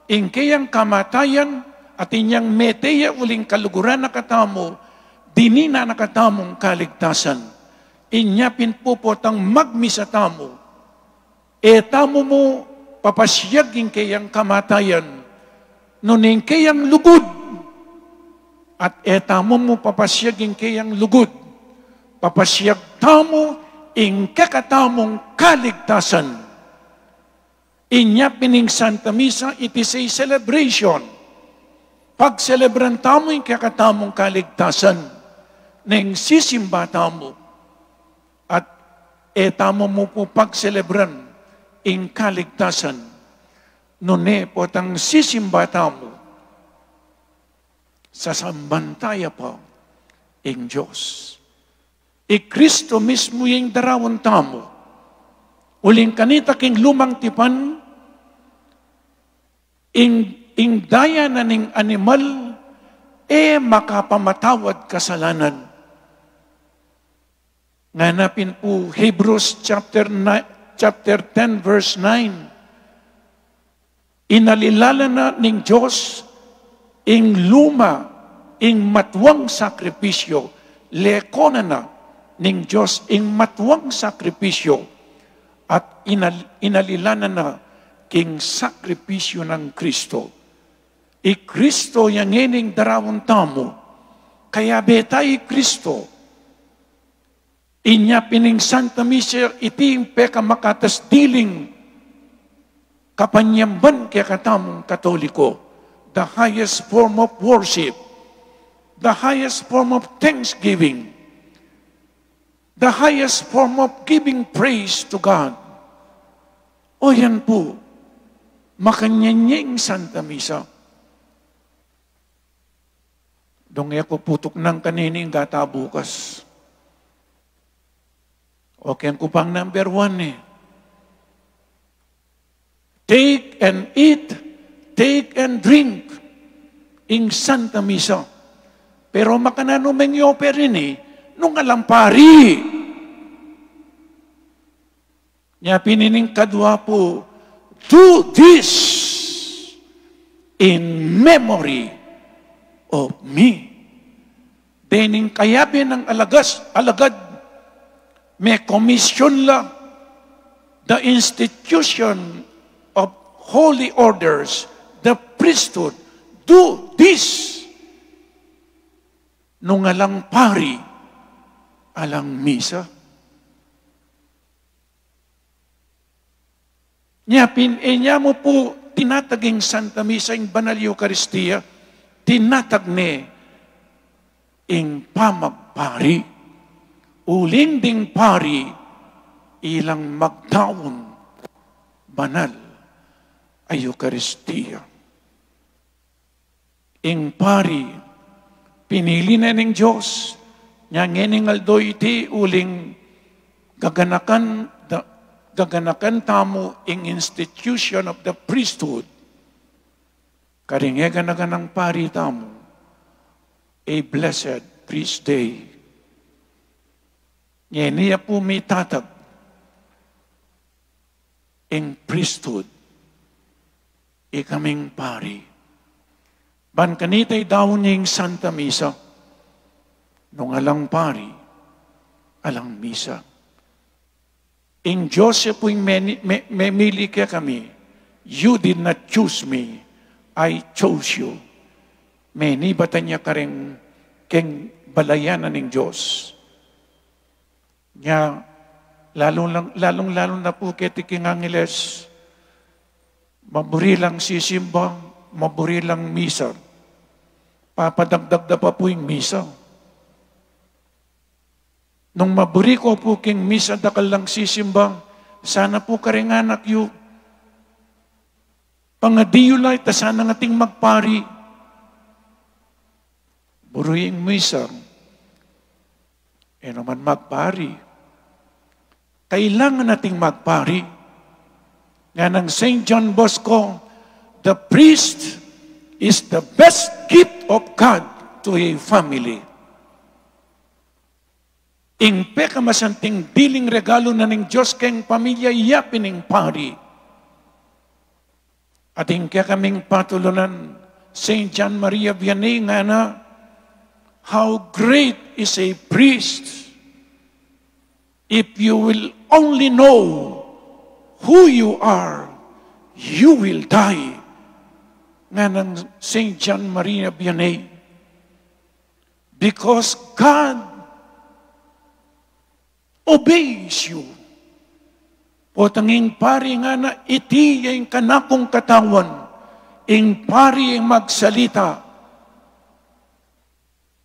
ingkayang kamatayan, at inyang meteya uling kaluguran na katamo, dinina na katamong kaligtasan. Inyapin po potang magmisa tamo, tamo mo papasyag ingkayang kamatayan, nuning kayang lugod, at etamo mo papasyagin kayang lugod, papasyag tamo ing kakatamong kaligtasan. Inya pining Santa Misa, it is a celebration. Pag celebran tamo ing kakatamong kaligtasan, neng sisimba tamo, at etamo mo po pag celebran ing kaligtasan, nune potang sisimba tamo, sasambantaya pa ing Diyos. Kristo mismo yung darawon tamo, uling kanita king lumang tipan, ing daya na ning animal, makapamatawad kasalanan. Nganapin po Hebrews chapter 10 verse 9, inalilala na ning Diyos ing luma, ing matwang sakripisyo, lekona na ning Diyos ing matwang sakripisyo, at inalilana na king sakripisyo ng Kristo. Kristo yang ining darawon tamo, kaya betay Kristo, inya pining Santa Misa iting peka makatas diling kapanyamban kaya katamong Katoliko, the highest form of worship, the highest form of thanksgiving, the highest form of giving praise to God. O yan po, makanyanyeng Santa Misa. Dong ako putok ng kanining gata bukas. Okay, ko pang number 1 Take and eat, take and drink in Santa Misa. Pero makanano mengyope rin nung alampari. Nya pinining kadwa po, do this in memory of me. Dening kayabi ng alagad, may komisyon la the institution of holy orders, the priesthood, do this. Nung alang pari, alang misa. Niya mo po tinataging Santa Misa, yung Banal Eucharistia, tinatag ni ing pamagpari. Uling ding pari, ilang magdaon banal ay Eucharistia. Ing pari, pinili na ng Diyos, niya ngening aldo iti uling gaganakan tamo ing institution of the priesthood. Karingega na ganang pari tamo, a blessed priest day. Niya po may tatag ing priesthood, ikaming pari. Ban kanitay daw niyang Santa Misa, nung alang pari, alang misa. In Joseph po'y memili ka kami. You did not choose me. I chose you. Meni bata niya kareng keng balayanan ng Diyos. Nya, lalong na po ketiking Angeles, maburi lang sisimba, maburi lang misa. Papadagdag na pa po yung misa. Nung maburi ko po king misa dakal lang sisimbang, sana po karinganak yu. Pangadiyo lang, sana ngating magpari. Buruing misa, naman magpari. Kailangan nating magpari. Nga ng St. John Bosco, the priest is the best gift of God to a family. Ingpe kamasanting diling regalo na ng Diyos keng pamilya iyapin ng pari. At ingke kaming patulunan St. John Maria Vianney nga na, how great is a priest if you will only know who you are, you will die. Nga ng St. John Maria Vianney. Because God obeys you. O tanging pari nga na iti yung kanakong katawan, ing pari yung magsalita,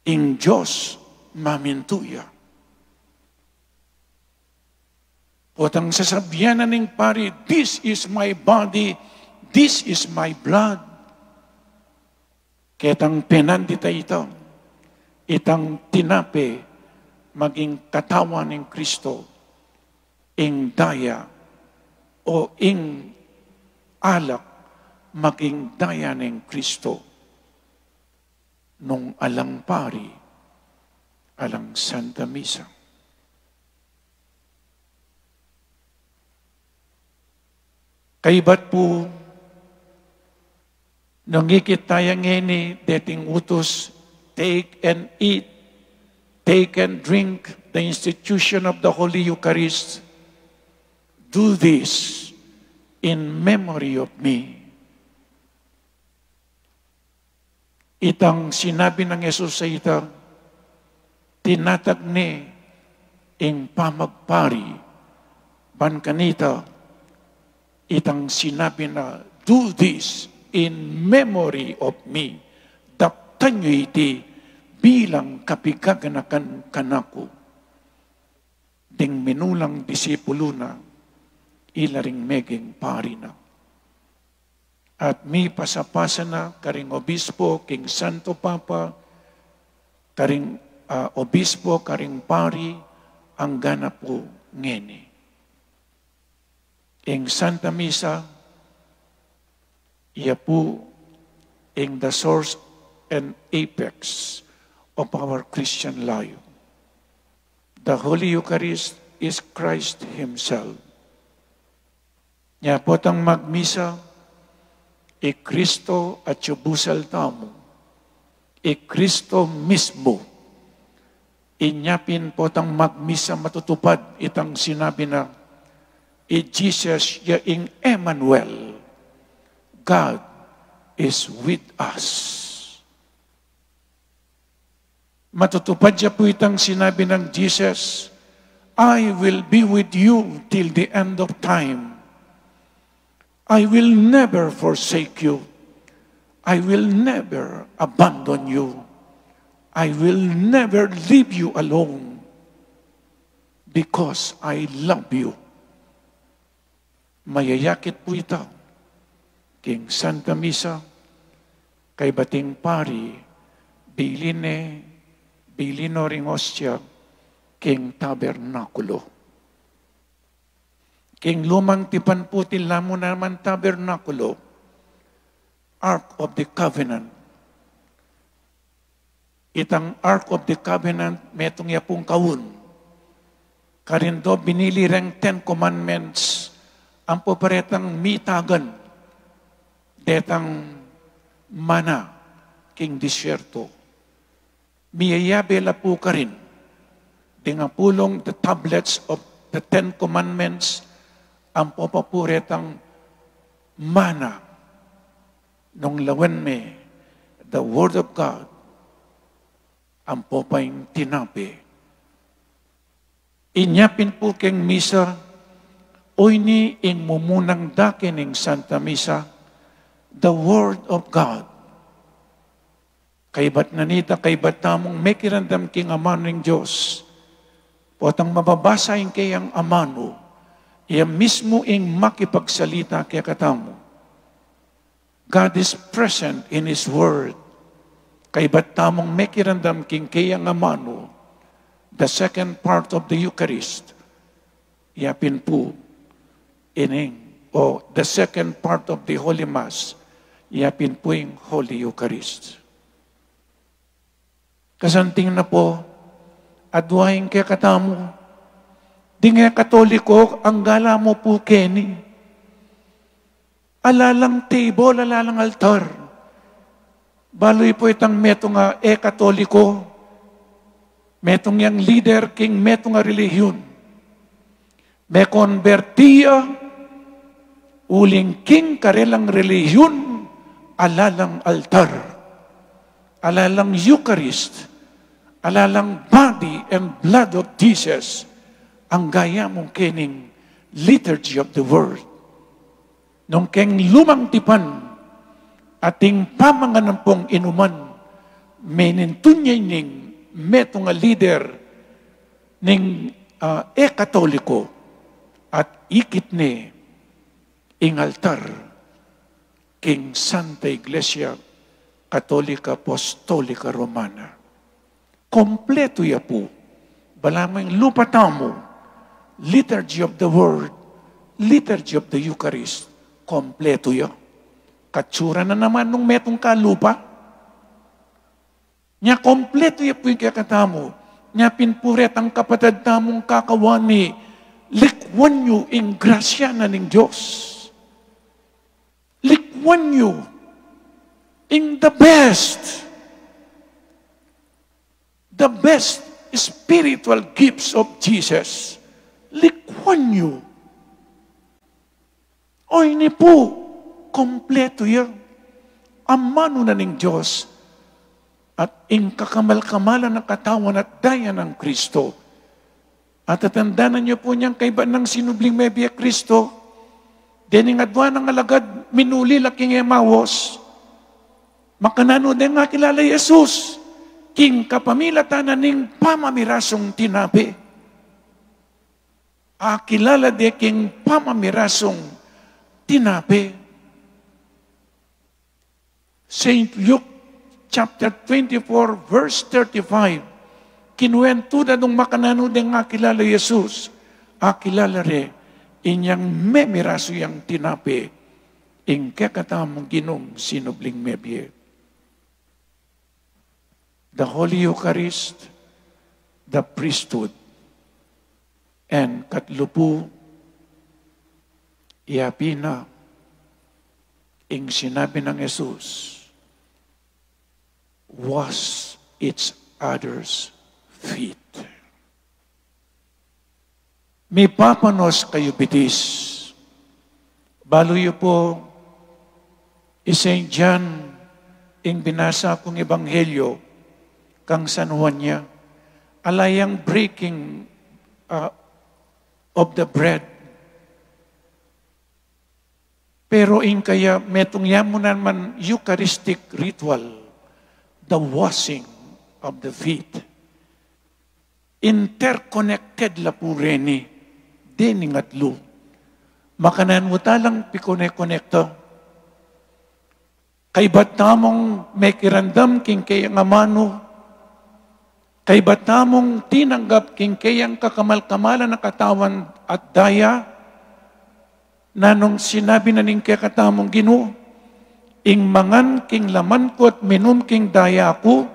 ing Diyos mamintuya. O tang sasabihan na ng pari, this is my body, this is my blood. Ketang penandita ito, itang tinape, maging katawan ng Kristo, ing daya o ing alak, maging daya ng Kristo, nung alang pari, alang Santa Misa. Kaibat po, nangikit tayo ngeni, dating utos, take and eat, take and drink the institution of the Holy Eucharist. Do this in memory of me. Itang sinabi ng Jesus sa ita, tinatag ni ing pamagpari, ban kanita, itang sinabi na, do this in memory of me. Daptan nyo iti, bilang kapigaganakan kanako, ding menulang disipulo na, ilaring meging pari na. At mi pasapasa na, karing obispo, king Santo Papa, karing obispo, karing pari, ang ganap po ngeni. Ing Santa Misa, iya po ing the source and apex of our Christian life. The Holy Eucharist is Christ Himself. Nya potang magmisa, Kristo at subusal tamo, Kristo mismo, inyapin potang magmisa matutupad itang sinabi na, Jesus yaing Emmanuel, God is with us. Matutupad siya po itang sinabi ng Jesus, I will be with you till the end of time. I will never forsake you. I will never abandon you. I will never leave you alone because I love you. Mayayakit po ito King Santa Misa kay bating pari bilino ring ostya King Tabernakulo. King lumang tipan putin lamo naman tabernakulo, Ark of the Covenant. Itang Ark of the Covenant, metong yapong kawun. Karindo binili reng 10 Commandments, ang paparetang mitagan, detang mana, king disyerto. Miyayabela po ka rin, dingapulong the tablets of the 10 Commandments, ang papapuretang mana nung lawan me, the Word of God, ang popayng tinapi. Inyapin po keng misa, oy ni ing mumunang dakin ing Santa Misa, the Word of God. Kaybat nanita, kaybat tamong may kirandam king amano ng Diyos, potang mababasa ing kayang amano, iya mismo ing makipagsalita kaya katamo. God is present in His Word. Kay ba't tamong may kirandam king kayang amano, the second part of the Eucharist, yapin po ining, o the second part of the Holy Mass, yapin po yung Holy Eucharist. Kasanting na po, adwaing kaya katamo, di nga Katoliko, ang gala mo po, Kenny. Alalang table, alalang altar. Baloy po itang metong nga Katoliko, metong yang leader king metong nga relihiyon. Me konbertiya, uling king karelang relihiyon, alalang altar, alalang Eucharist, alalang body and blood of Jesus, ang gaya mong kening liturgy of the Word. Nung keng lumang tipan, ating pamanganampong inuman, menintunyay ning metong nga leader ning Katoliko at ikit ni ing altar king Santa Iglesia Katolika Apostolika Romana. Kompleto ya po, balamang lupatamo, liturgy of the Word, liturgy of the Eucharist, kompleto yun. Katsura na naman nung metong kalupa. Nya kompleto yun po yung kakatamo. Nya pinpuret ang kapatid tamong kakawani, likwan nyo in grasya na ng Diyos. Likwan nyo in the best spiritual gifts of Jesus. Likwan nyo. O ini po, kompleto yan. Amano na ng Diyos at ing kakamal-kamalan ng katawan at daya ng Kristo. At tatandaan niyo po niyang kaiba ng sinubling mebiya Kristo, dining adwa ng alagad, minuli laking emawos, makanano din nga kilala Jesus, king kapamilatan ning pamamirasong tinabi. Kilala di king pamamirasong tinabi. St. Luke chapter 24 verse 35, kinuwento na nung makanano din nga kilala Jesus, kilala re, inyang memiraso yang tinabi, ing kakatamong ginong sinubling mebye. The Holy Eucharist, the priesthood, and katlo po, Iapina, ing sinabi ng Jesus, wash each other's feet. May papanos kayo bitis. Baluyo po, St. John, ing binasa kong ebanghelyo, kang San Juan niya, alayang breaking of the bread. Pero ing kaya metong yamo naman Eucharistic ritual, the washing of the feet. Interconnected la po reni, dining at lu. Makanan mo talang pikone-connecto. Kay ba't namong may kirandam king kayang amano, kay ba't namong tinanggap king kayang kakamal-kamalan na katawan at daya, na nung sinabi na ning kaya katamong Ginoo, ing mangan king laman ko at minum king daya ko,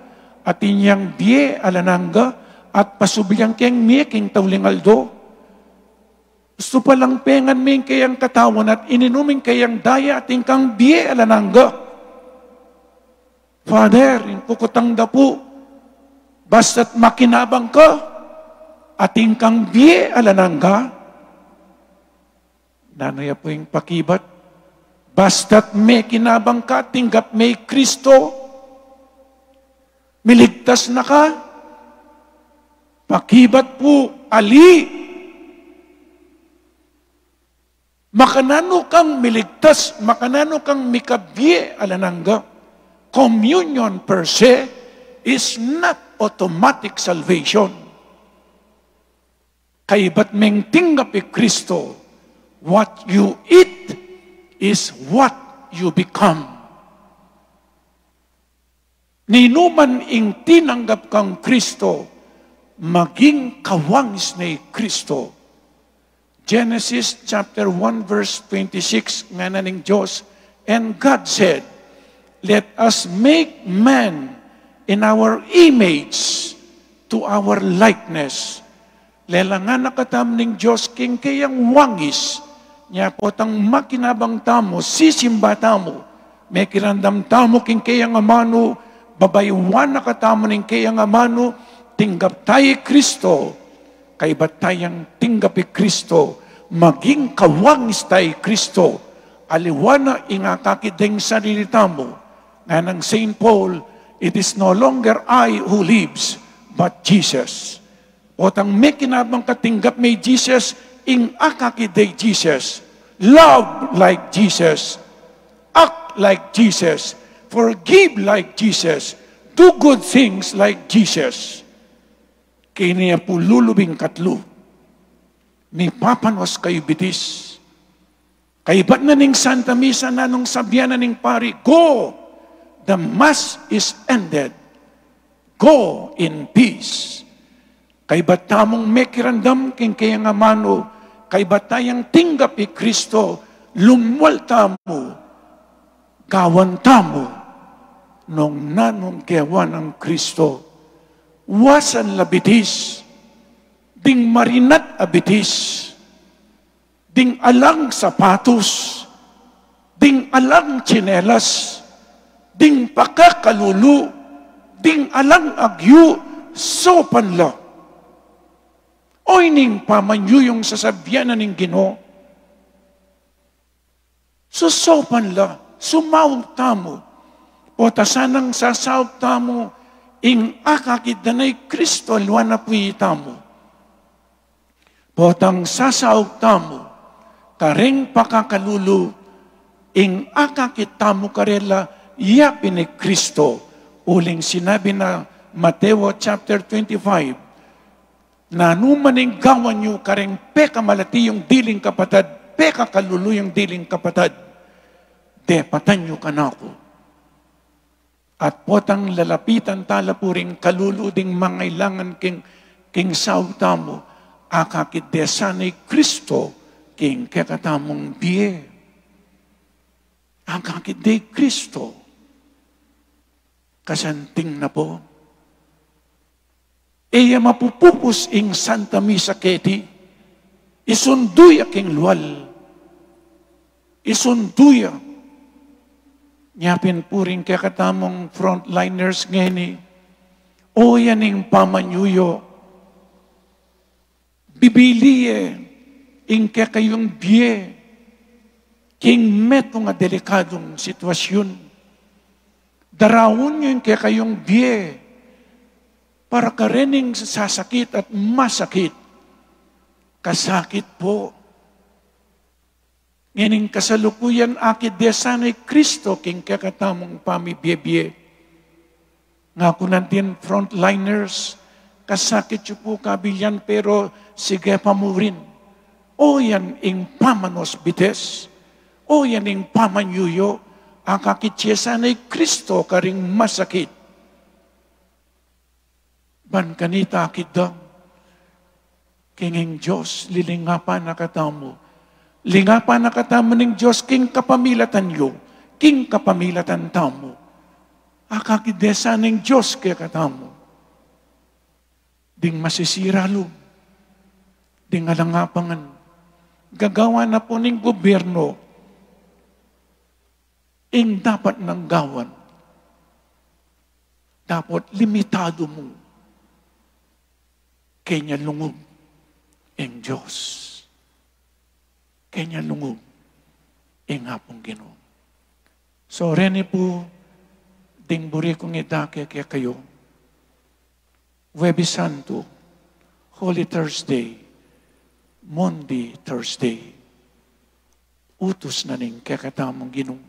at inyang biye alananga, at pasubyang king miye king tawlingaldo. Gusto palang pengan ming kayang katawan at ininuming kayang daya at ingkang biye alananga. Father, yung kukutang dapo, basta't makinabang ka, at ingkang biye alananga, nanaya po yung pakibat, basta't may kinabang ka, tinggap may Kristo, miligtas na ka, pakibat po, ali, makanano kang miligtas, makanano kang mikabye alananga. Communion per se is not automatic salvation. Kay ba't meng tinggap Kristo, what you eat is what you become. Ninuman ing tinanggap kang Kristo, maging kawangis na Kristo. Genesis chapter 1 verse 26, nga na ning Diyos, and God said, let us make man in our image to our likeness. Lelangan nakatam ning Diyos king kayang wangis, niya po tang makinabang tamo, sisimba tamo, may kirandam tamo king kayang amano, babaywan nakatamo ning kayang amano, tinggap tayo Kristo, kay ba't tayang tinggap Kristo, maging kawangis tayo Kristo, aliwana ingakakideng sarili tamo, nga ng St. Paul, it is no longer I who lives, but Jesus. O tang may kinabang katinggap may Jesus, ing akakiday Jesus, love like Jesus, act like Jesus, forgive like Jesus, do good things like Jesus. Kaya niya po lulubing katlo, may papanos kayo bitis. Kay ba't na ning Santa Misa na nung sabyan na ning pari, go! The Mass is ended. Go in peace. Kay ba't tamong may kirandam king kayang amano, kay ba't tayang tinggap Kristo, lumwal tamo, gawan tamo, nung nanong kewan ng Kristo. Wasan labitis, ding marinat abitis, ding alang sapatos, ding alang tsinelas, ding pakakalulu, ding alang agyu, sopan la. Oy ning pamanyu yung sasabyanan ng Ginoo. Susopan la, sumawag tamo, o tasanang sasawag tamo, ing akakid danay Kristo alwan na puitamo. Potang sasaog tamo, kareng pakakalulu, ing akakid tamo karela, yapin ni Kristo. Uling sinabi na Mateo chapter 25, na numaning gawan nyo kareng peka malati yung diling kapatad, peka kalulu yung diling kapatad, de patan nyo kanako. At potang lalapitan talapuring kaluluding mangailangan king saog tamo, akakid desanay Kristo king kekatamong biye. Akakid de Kristo. Kasanting na po. Iya mapupupus ing Santa Misa keti, isunduy aking luwal. isunduya. Nyapin puring kaya katamong frontliners ngayon o yaning pamanyuyo. Bibiliye, ing kaya kayong biye, king meto nga delikadong sitwasyon. Darawon nyo yung kaya kayong biye, para karening sasakit at masakit. Kasakit po. Ngayon kasalukuyan akit desanay Kristo king kakatamong pamibiyebye. Nga ko natin frontliners, kasakit yu po kabilyan pero sige pa mo rin. O yan ing pamanos bites. O yan ing pamanyuyo. Ang kakityesanay Kristo karing masakit. Ban kanita akit daw. Kinging Diyos, lilingapan na katamo. Lingapan na katamo ng Diyos, king kapamilatan yo, king kapamilatan tamo. Akakidesa ng Diyos kaya katamo. Ding masisira lo, ding alangapangan. Gagawa na po ng gobyerno, ing dapat nang gawan. Dapat limitado mo. Kanya lungog ang Diyos. Kanya lungog ang hapong Ginoo. So, rene po, ding buri kong idake kaya kayo. Webis Santo, Holy Thursday, Monday, Thursday, utos na ning kakatamong Ginoo.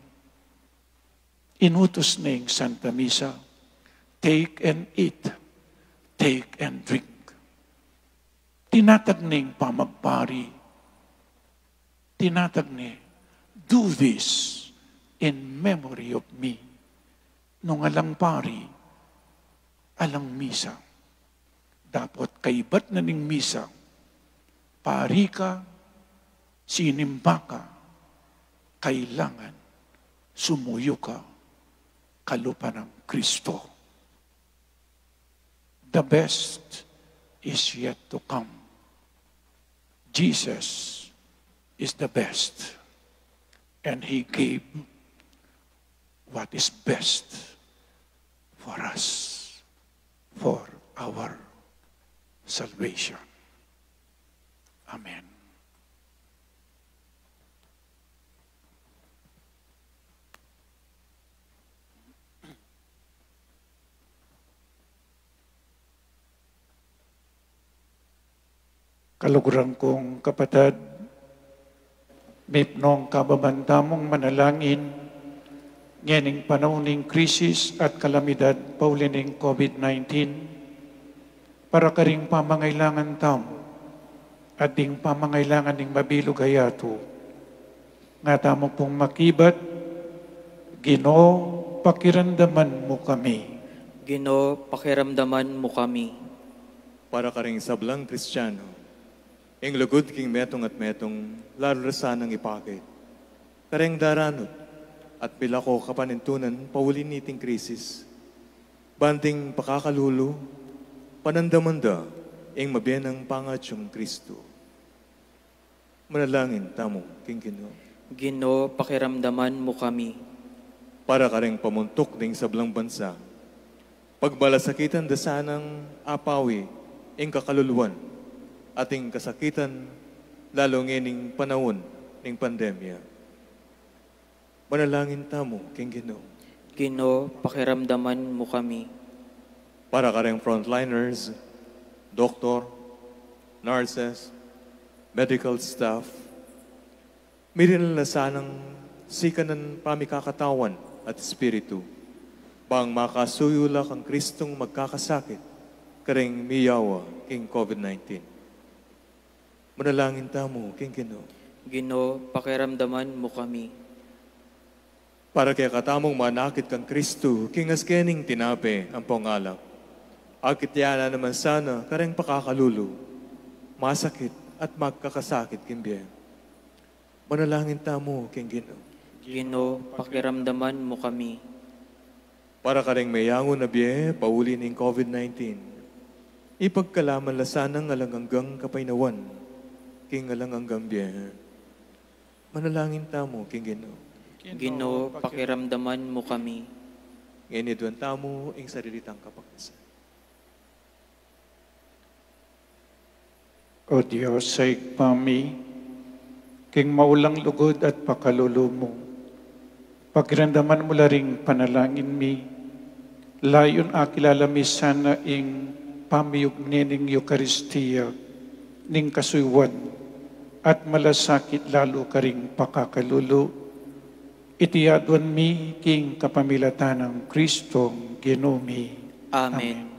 Inutos na ning Santa Misa, take and eat, take and drink. Tinatag ning pamagpari, tinatag ni, do this in memory of me. Nung alang pari, alang misa. Dapat kaibat na ning misa. Pari ka, sinimba ka, kailangan sumuyo ka, kalupa ng Kristo. The best is yet to come. Jesus is the best. And He gave what is best for us, for our salvation. Amen. Kaluguran kong kapatid, mipnong kababantamong manalangin, ngening panahon ng krisis at kalamidad paulining COVID-19, para karing pamangailangan tamo, at ding pamangailangan ng mabilog hayato, nga tamo pong makibat, Ginoo, pakiramdaman mo kami. Ginoo, pakiramdaman mo kami. Para karing sablang Kristiyano, ing lugod king metong at metong lalo rasanang ipakit. Kareng daranot at pila ko kapanintunan paulin niting krisis. Banting pakakalulo, panandamanda ing mabiyanang pangatyong Kristo. Manalangin tamo, king Ginoo. Ginoo, pakiramdaman mo kami. Para kareng pamuntok ding sablang bansa, pagbalasakitan dasanang apawi ing kakaluluwan, ating kasakitan, lalo ngening panahon ng pandemya. Manalangin tamo, king Ginoo. Ginoo, pakiramdaman mo kami. Para kareng frontliners, doktor, nurses, medical staff, mirinalasanang sikanan pamikakatawan at espiritu, bang makasuyulak ang Kristong magkakasakit, kareng miyawa king COVID-19. Manalangin tamo, king Ginoo. Ginoo, pakiramdaman mo kami. Para kaya katamong manakit kang Kristo, king askening tinape ang pangalak. Akit yana naman sana, kareng pakakalulo, masakit at magkakasakit kimbiya. Manalangin tamo, king Ginoo. Ginoo, pakiramdaman mo kami. Para kareng mayangon na biye, pauli ng COVID-19, ipagkalaman lasanang alanganggang kapainawan, king alanganggang biye. Manalangin tamo, King Ginoo. Ginoo, pakiramdaman mo kami. Ngayon idwan tamo, ing sarilitang kapakasan. O Diyos, sa ikpami, king maulang lugod at pakalulu mo, pakiramdaman mo laring panalangin mi, layon akilalami sana ing pamiyog nining Eucharistia, ning kasuywan, at malasakit lalo karing pakakalulu, itiyadwan mi king kapamilatan ng Kristong Ginumi. Amen.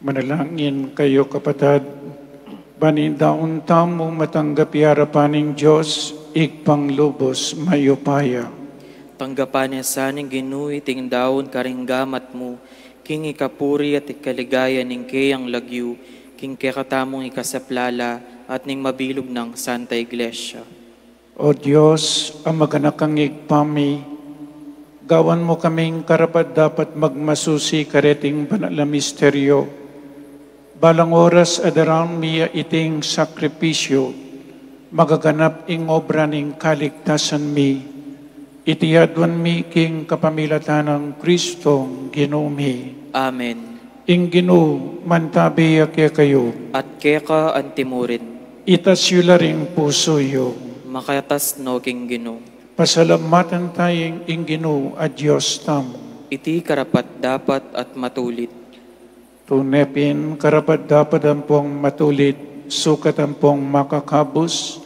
Manalangin kayo kapatid, banindaon tamo matanggapi harapaning Diyos, ikpang lubos mayupaya. Tanggapan niya saning Ginoo ting daon karinggamat mo, king ikapuri at ikaligaya ning kayang lagyu, king kakatamong ikasaplala at ning mabilog ng Santa Iglesia. O Diyos, ang maganakang igpami, gawan mo kaming karapat dapat magmasusi kareting banal na misteryo. Balang oras adarang miya iting sakripisyo, magaganap ing obra ning kaligtasan mi, itiyadwan mi king kapamilatan ng Kristong Ginumi. Amen. Ing Ginoo, mantabi kaya kayo, At keka antimurin, itasyo laring puso yo, makatas no king Ginoo. pasalamatan tayong ing Ginoo a Diyos tamo. Iti karapat dapat at matulit. Tunepin karapat dapat ang pong matulit, sukat ang pong makakabos,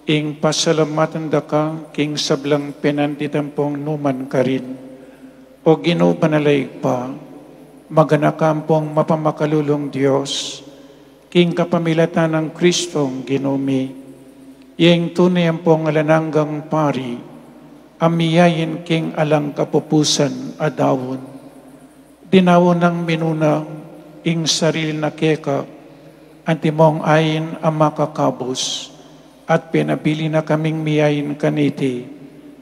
ing pasalamatan da ka, king sablang pinanditan pong numan ka rin. O Ginoo panalay pa, maganakan pong mapamakalulong Diyos, king kapamilatan ng Kristong Ginumi, iyeng tunay ang pong alananggang pari, amiyayin king alang kapupusan adawon. Dinawon ng minunang, ing sarili na keka, antimong ayin ang makakabos, at pinabili na kaming miyayin kaniti,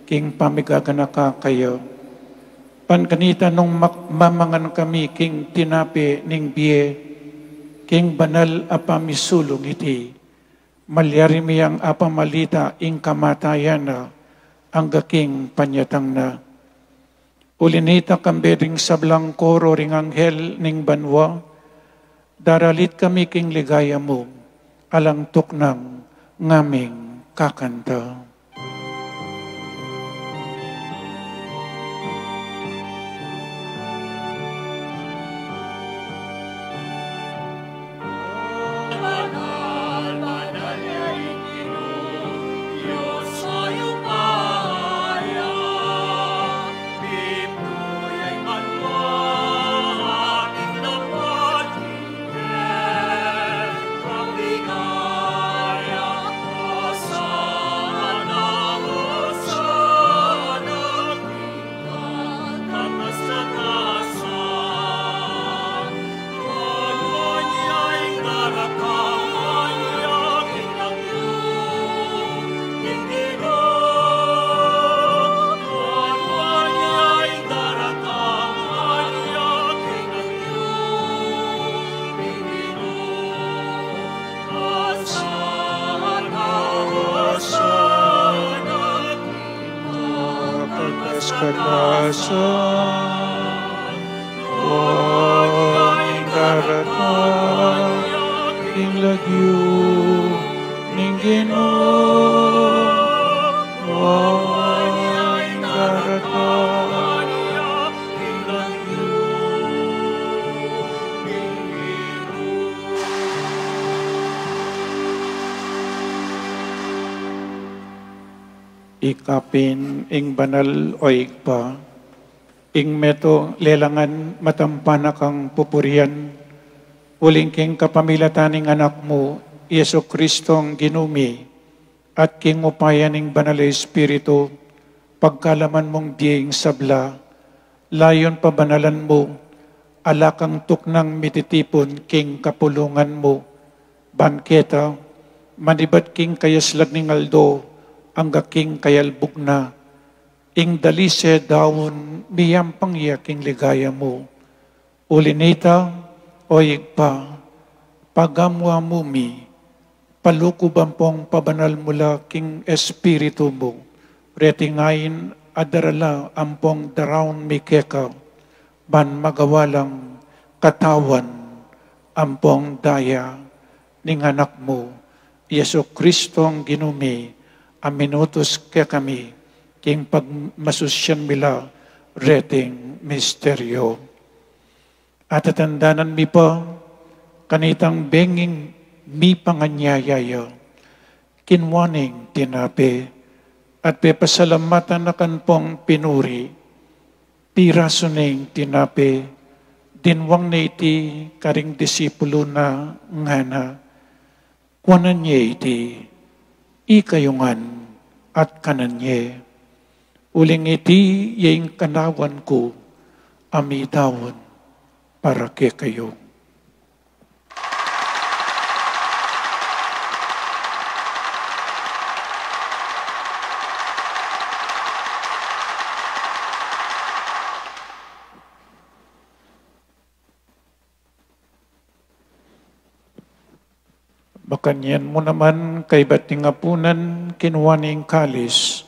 king pamigagana ka kayo. Pankanita nung mamangan kami king tinapi ning biye, king banal apamisulong iti, malyari miyang apamalita ing kamatayan na, ang gaking panyatang na. Ulinita kambeding sablang koro ring anghel ning banwa, daralit kami king ligaya mo, alang tuknang ngaming kakanta. Kalasan, waning daratan, ing lagyo, ning Ginoo, waning daratan, ing lagyo, ning Ginoo. Ikapin ing banal o igpa, ing meto lelangan matampana kang pupurian, uling king kapamilataning anak mo, Yesu Kristong ginumi, at king upayan ing banal Espiritu, pagkalaman mong diing sabla, layon pabanalan mo, alakang tuknang mititipon king kapulungan mo, banketa, manibat king kayaslag ning aldo, ang gaking kayalbog na, ing dalise dawon miyam pangyaking ligaya mo. Ulinita o igpa, pagamwa mumi, palukubampong pabanal mula king espiritu mo, retingayin adarala ampong darawon mikeka, ban magawalang katawan ampong daya ning anak mo, Yesu Kristong ginumi, aminutos kaya kami, king pagmasusyan mila, reting misteryo. At atandanan mi pa, kanitang benging mi panganyayaya, kinwaning tinapi, at pepasalamatan na kanpong pinuri, pirasoning tinapi, dinwang na iti karing disipulo na ngana, kwanan niya iti, ikayungan at kananye. Uling iti yung kanawan ko, amitawan para kay kayo. Bakanyan mo naman kay bating apunan kinuwaning kalis,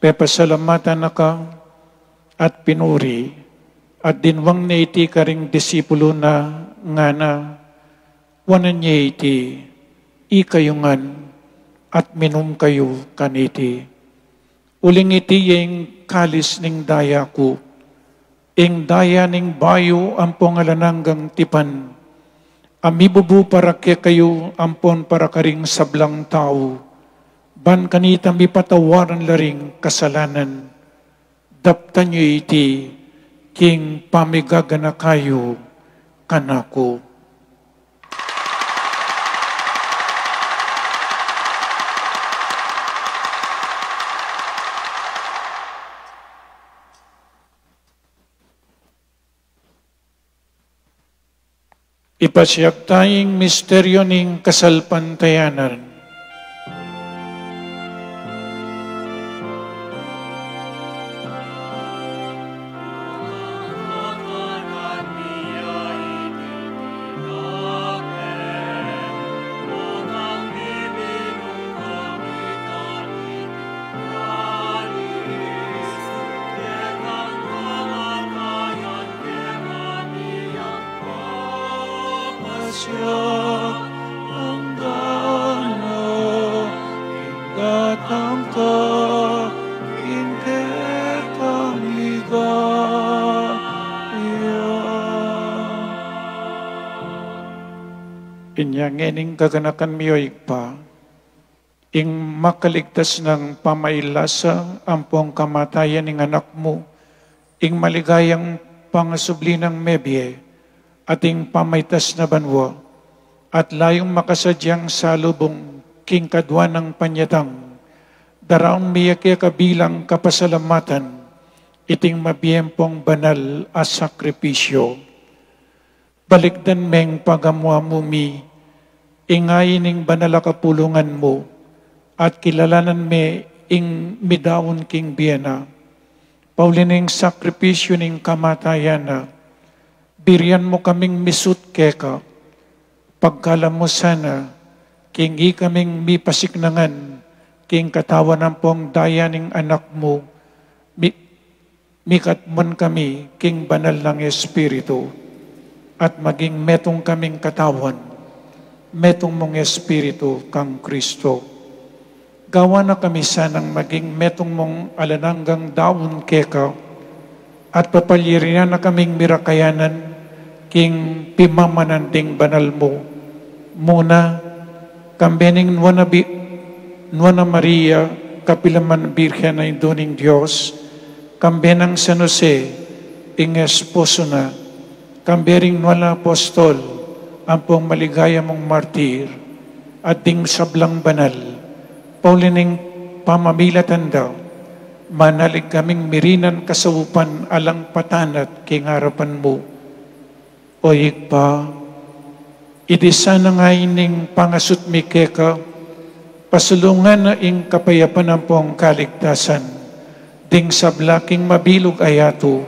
pepasalamatan na ka at pinuri, at dinwang na iti karing disipulo na ngana, wanan niya iti, ikayungan at minum kayo kaniti. Uling iti yung kalis ning daya ko, ing daya ning bayo ang pongalananggang tipan, amibubu para kaya kayo ampon para karing sablang tao, ban kanita mi patawaran laring kasalanan, daptan nyo iti, king pamigagana kayo kanako. Ipasyak tayong misteryo ning kasalpantayanan. Inyang ening kaganakan miyoy pa, ing makaligtas ng pamailasa ampong kamatayan ng anak mo, ing maligayang pangasubli ng mebye, ating pamaitas na banwa, at layong makasadyang salubong king kadwa ng panyatang, daraong miyake kabilang kapasalamatan, iting mabiyempong banal as sakripisyo. Balikdan meng pagamwa mumi, ingayin ing banal kapulungan mo, at kilalanan me ing midawon king biyena. Paulining sakripisyo ning kamatayan na, birian mo kaming misut keka, pagkala mo sana, king kaming mipasignangan, king katawan ng pong daya ning anak mo, mikatmon kami, king banal ng Espiritu, at maging metong kaming katawan, metong mong Espiritu kang Kristo. Gawa na kami sanang maging metong mong alananggang dawon keka, at papalyirian na kaming mirakayanan, king pimamananding banal mo. Muna, kambening Nuana Maria, kapilaman Birhen na Induning Diyos, kambenang San Jose, ing esposo na, kambering Nuana Apostol, ampong maligaya mong martir, at ding sablang banal, paulining pamamilatan daw, manalig kaming mirinan kasawupan alang patanat king harapan mo. O pa, idisa na nga ining pangasut mi keka, pasulungan na ing kapayapan ng pong kaligtasan, ding sablaking mabilog ayato,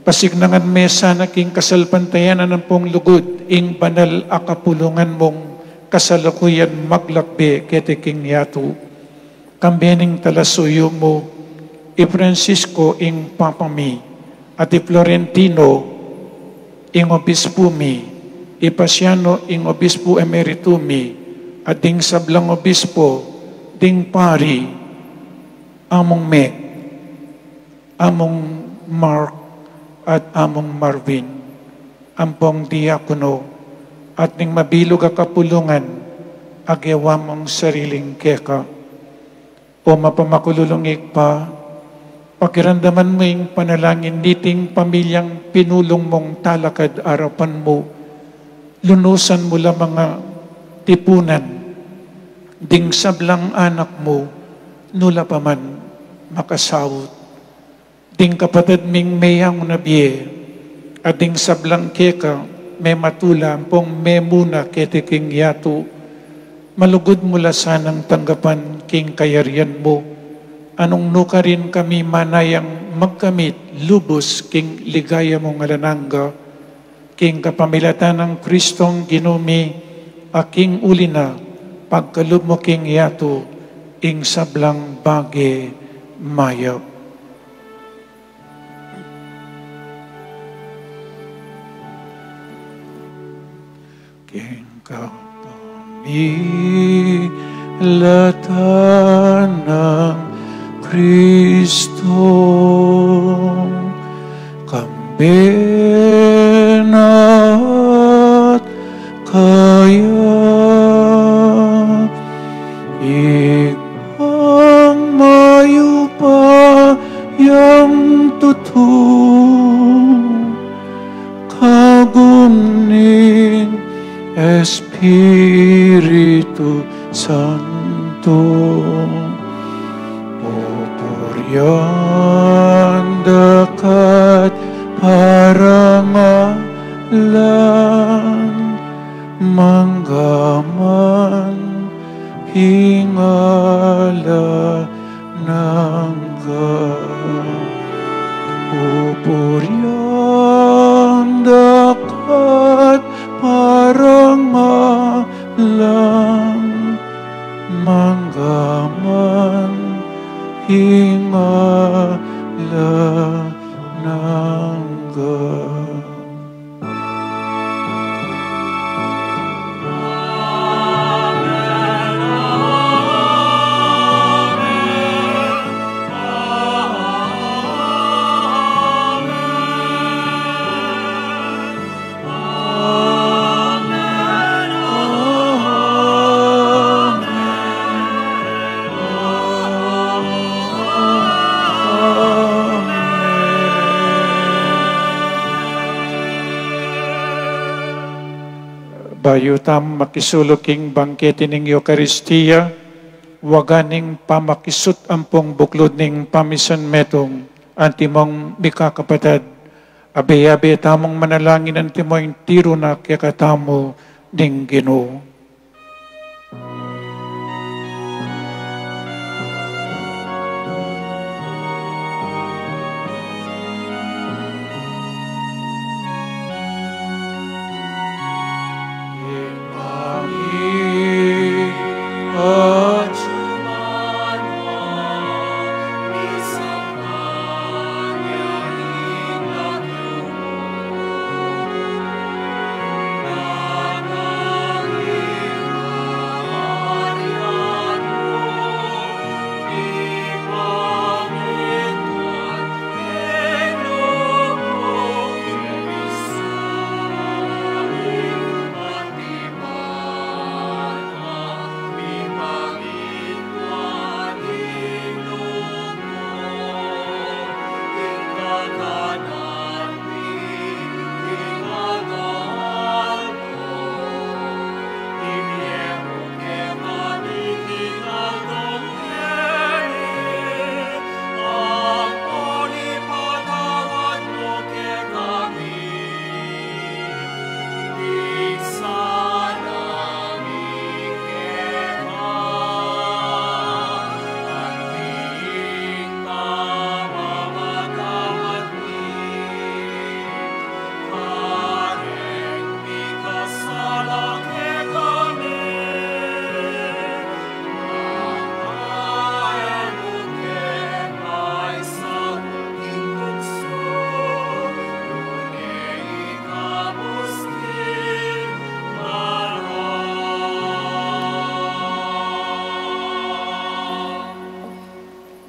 pasignangan mesa na king kasalpantayanan ng pong lugod, ing banal akapulungan mong kasalukuyan maglakbe ketiking yato, kambening talasuyo mo, i Francisco ing papami, at i Florentino ing obispo mi, i Pasiano ing obispo emeritumi, at ding sablang obispo, ding pari, among Meg, among Mark, at among Marvin, ampong diakono, at ning mabilog a kapulungan, agyawa mong sariling keka. O mapamakululungig pa, pakiramdaman mo yung panalangin niting pamilyang pinulong mong talakad arapan mo, lunusan mo lang mga tipunan, ding sablang anak mo, nula pa man makasawot, ding kapatid ming mayang nabiye, at ding sablang keka, may matula pong may muna ketiking yato, malugod mula sanang tanggapan king kayarian mo, anong nuka rin kami manayang magkamit lubos king ligaya mong alanangga, king kapamilatan ng Kristong ginumi, aking ulina, pagkalub mo king yato, ing sablang bage mayo. King kapamilatan ng Kristo, kambenat kaya, ikang mayo pa yang tutong kaguning Espiritu Santo, pupuryan dekat parangalan, manggaman hingala nangga, pupuryan dekat parangalan, manggaman hingala nangga. Amen. Bayo tam makisuluking bangkete ning Eucharistia, waganing pamakisut ampong buklod ning pamisan metong antimong mikakapatad. Abe-abe tamong manalangin antimoing tiro na kikatamo ning Ginoo.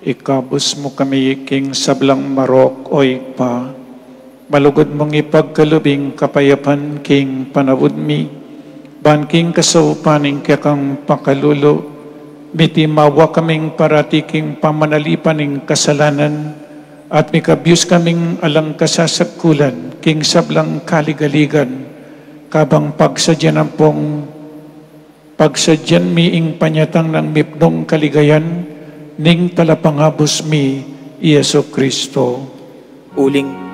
Ikabos mo kami king sablang marok o ikpa. Malugod mong ipagkalubing kapayapan king panawod mi. Ban king kasaupaning kakang pakalulo. Biti mawa kaming parati king pamanalipaning kasalanan. At mikabyus kaming alang kasasagkulan king sablang kaligaligan. Kabang pagsadyan ang pong pagsadyan mi ing panyatang ng mipnong kaligayan. Ning talapangabos mi, Yesu Kristo. Uling.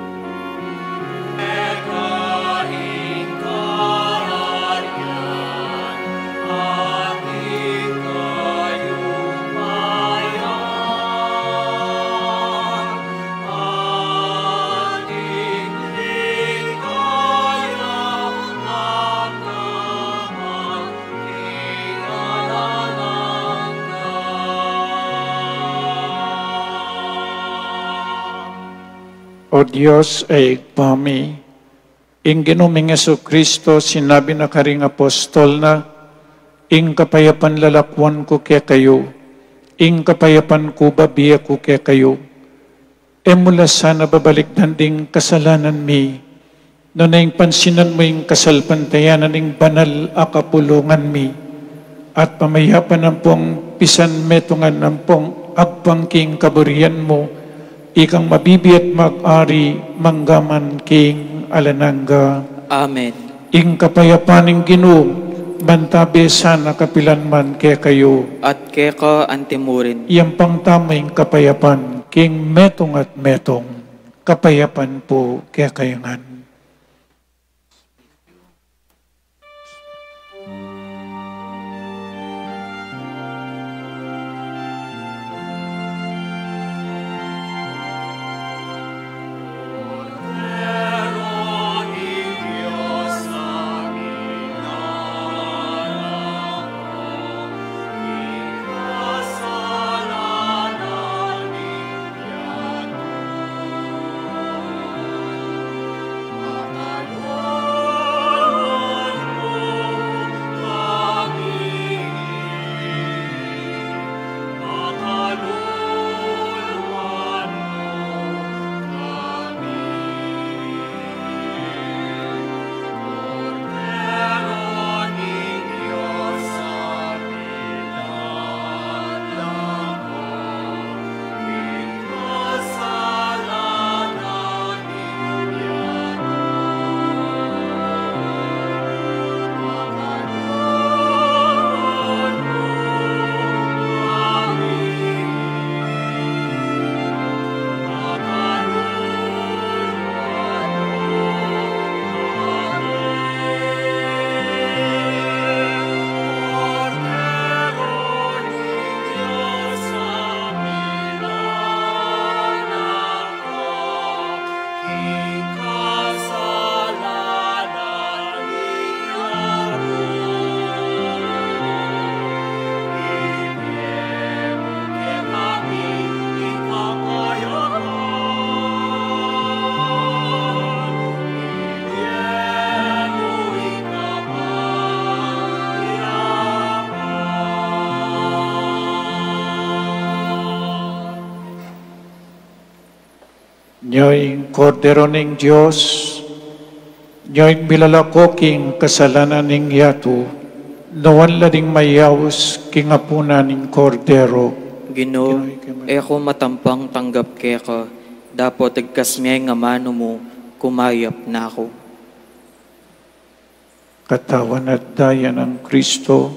O Diyos ay igpami, ing ginuming Yesu Kristo sinabi na karing apostol na, ing kapayapan lalakwan ko kaya kayo, ing kapayapan ko babiya ko kaya kayo. Mula sana babalik danding kasalanan mi, no na ing pansinan mo ing kasalpantayanan ing banal akapulungan mi, at pamayapan ng pong pisan metungan ng pong agpangking kaburian mo, ikang mabibiat mag-ari manggaman king alananga. Amen. Ing kapayapaning Ginoo, bantabe sana kapilan man kaya kayo. At keka antimurin. Iyang pangtaming kapayapan king metong at metong. Kapayapan po kaya kayangan. Nyo'y kordero ning Diyos, nyo'y milalako king kasalanan ning yato, nawan lading mayawos king apuna ning kordero. Ginoo, ako matampang tanggap kaya ka, dapat agkasmiyay nga mano mo, kumayap na ako. Katawan at daya ng Kristo,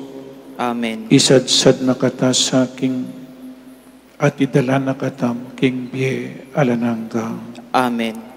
Amen. isadsad na kata sa aking at idala na katam king biye alananggang. Amen.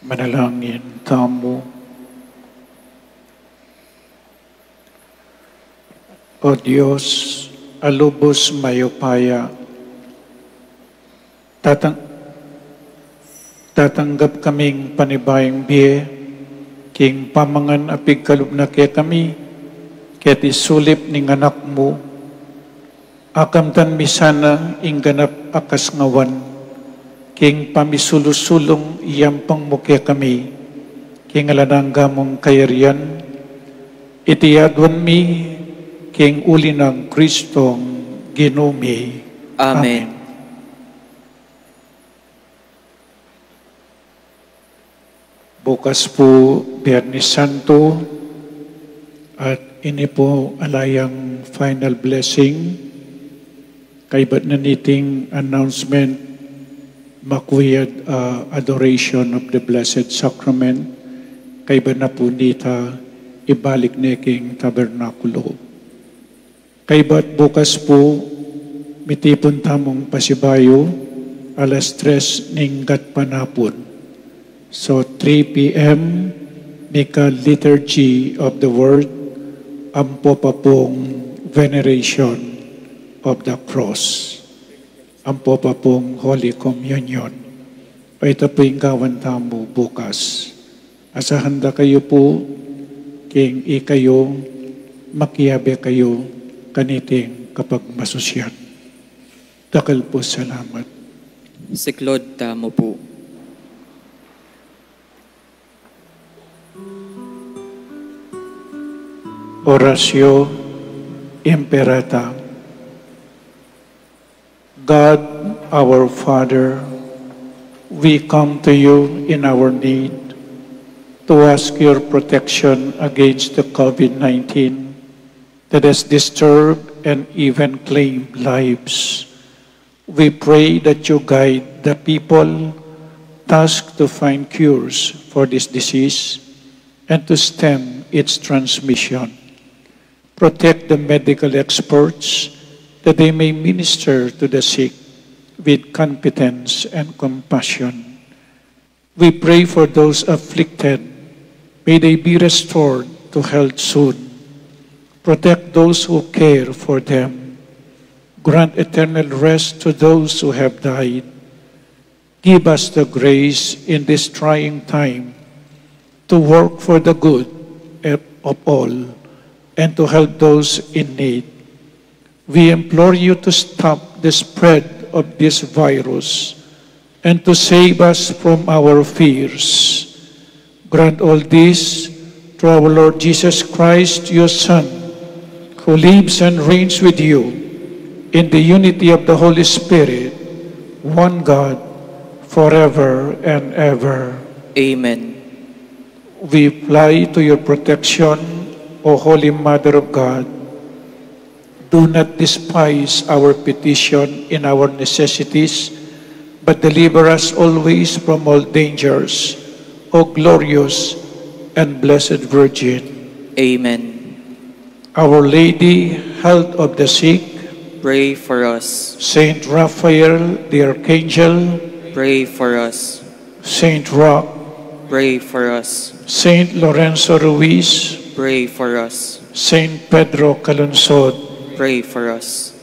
Manalangin tamo. O Diyos, alubos mayupaya, tatanggap kaming panibayang biye, king pamangan apig kalubna kaya kami, kaya't isulip ning anak mo, akamtan misana ingganap akas ngawan, king pamisulusulong iyampang mo kaya kami, king alanangga mong kayarian, itiyadwan mi, king uli ng Kristong Ginumi. Amen. Bukas po, Biyernes Santo, at ini po alayang final blessing. Kaibat na niting announcement, makuyad adoration of the Blessed Sacrament. Kaibat na po nita ibalik neking tabernakulo. Kaibat bukas po, mitipon tamong pasibayo, alas 3 ninggat panapon. So 3 p.m., mika liturgy of the word, ampo pa pong veneration of the cross. Ampo pa pong Holy Communion. O ito po yung gawan tamo bukas. Asahan da kayo po, king ikayo, makiyabe kayo, kaniting kapag masusyan. Dakal po salamat. Siklod tamo po. Orasyo Imperata. God, our Father, we come to you in our need to ask your protection against the COVID-19 that has disturbed and even claimed lives. We pray that you guide the people tasked to find cures for this disease and to stem its transmission. Protect the medical experts that they may minister to the sick with competence and compassion. We pray for those afflicted. May they be restored to health soon. Protect those who care for them. Grant eternal rest to those who have died. Give us the grace in this trying time to work for the good of all and to help those in need. We implore you to stop the spread of this virus and to save us from our fears. Grant all this through our Lord Jesus Christ, your Son, who lives and reigns with you in the unity of the Holy Spirit, one God, forever and ever. Amen. We fly to your protection, O Holy Mother of God. Do not despise our petition in our necessities, but deliver us always from all dangers, O glorious and blessed Virgin. Amen. Our Lady, health of the sick, Pray for us. Saint Raphael, the Archangel, Pray for us. Saint Roch, Pray for us. Saint Lorenzo Ruiz, Pray for us. Saint Pedro Calungsod, Pray for us.